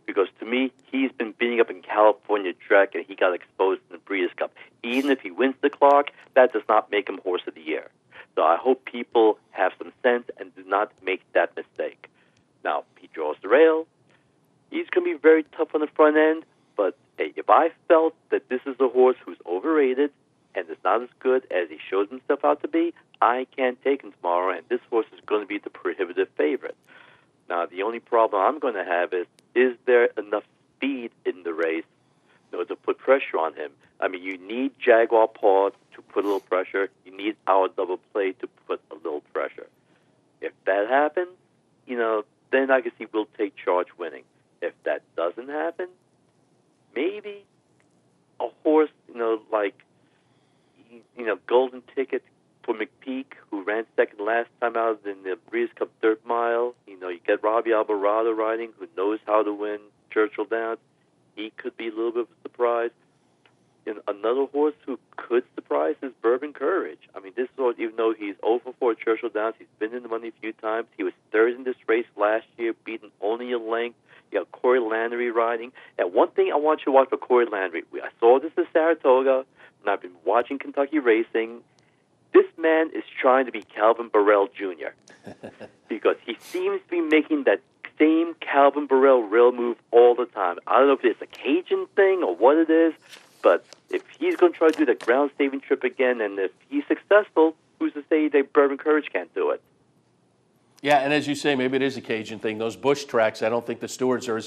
Because to me, he's been beating up in California track, and he got exposed in the Breeders' Cup. Even if he wins the Clark, that does not make him Horse of the Year. So I hope people have some sense and do not make that mistake. Now, he draws the rail. He's going to be very tough on the front end, but hey, if I felt that this is a horse who's overrated and is not as good as he shows himself out to be, I can't take him tomorrow, and this horse is going to be the prohibitive favorite. Now, the only problem I'm going to have is there enough speed in the race to put pressure on him? I mean, you need Jaguar Paw to put a little pressure. You need Our Double Play to put a little pressure. If that happens, then I can see Will Take Charge winning. If that doesn't happen, maybe a horse, like, Golden Ticket for McPeak, who ran second last time out in the Breeders' Cup Dirt Mile. You get Robbie Alvarado riding, who knows how to win Churchill Downs. He could be a little bit of a surprise. And another horse who could surprise is Bourbon Courage. I mean, this horse, even though he's 0-4 at Churchill Downs, he's been in the money a few times. He was third in this race last year, beaten only a length. You got Corey Landry riding. And one thing I want you to watch for Corey Landry, I saw this at Saratoga, and I've been watching Kentucky racing. This man is trying to be Calvin Burrell Jr. because he seems to be making that same Calvin Burrell rail move all the time. I don't know if it's a Cajun thing or what it is, but if he's going to try to do the ground-saving trip again, and if he's successful, who's to say that Bourbon Courage can't do it? Yeah, and as you say, maybe it is a Cajun thing. Those bush tracks, I don't think the stewards are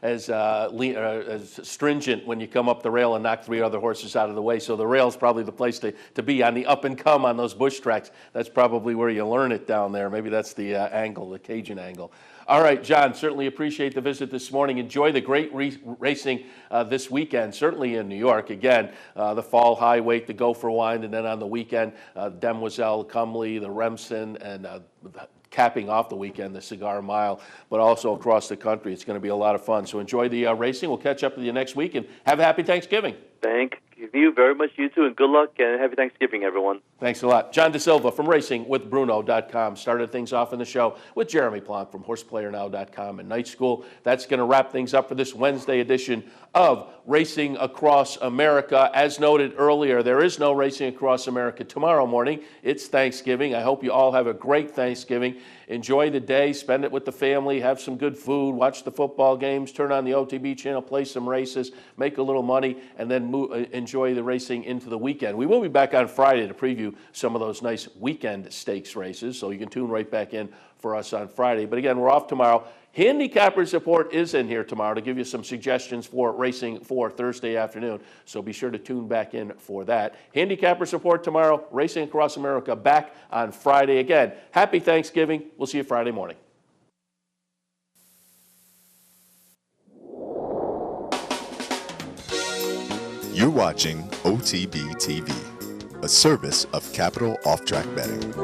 as stringent when you come up the rail and knock three other horses out of the way. So the rail's probably the place to be on the up and come on those bush tracks. That's probably where you learn it down there. Maybe that's the angle, the Cajun angle. All right, John, certainly appreciate the visit this morning. Enjoy the great racing this weekend, certainly in New York. Again, the Fall High Weight, the Gopher Wind, and then on the weekend, Demoiselle, Cumley, the Remsen, and capping off the weekend, the Cigar Mile, but also across the country. It's going to be a lot of fun. So enjoy the racing. We'll catch up with you next week, and have a happy Thanksgiving. Thank you very much, you too, and good luck, and happy Thanksgiving, everyone. Thanks a lot. John DeSilva from RacingWithBruno.com started things off in the show with Jeremy Plonk from HorsePlayerNow.com and Night School. That's going to wrap things up for this Wednesday edition of Racing Across America. As noted earlier, there is no Racing Across America tomorrow morning. It's Thanksgiving. I hope you all have a great Thanksgiving. Enjoy the day, spend it with the family, have some good food, watch the football games, turn on the OTB channel, play some races, make a little money, and then enjoy the racing into the weekend. We will be back on Friday to preview some of those nice weekend stakes races, so you can tune right back in for us on Friday. But again, we're off tomorrow. Handicapper Support is in here tomorrow to give you some suggestions for racing for Thursday afternoon, so be sure to tune back in for that. Handicapper Support tomorrow, Racing Across America back on Friday. Again, happy Thanksgiving. We'll see you Friday morning. You're watching OTB TV, a service of Capital Off Track Betting.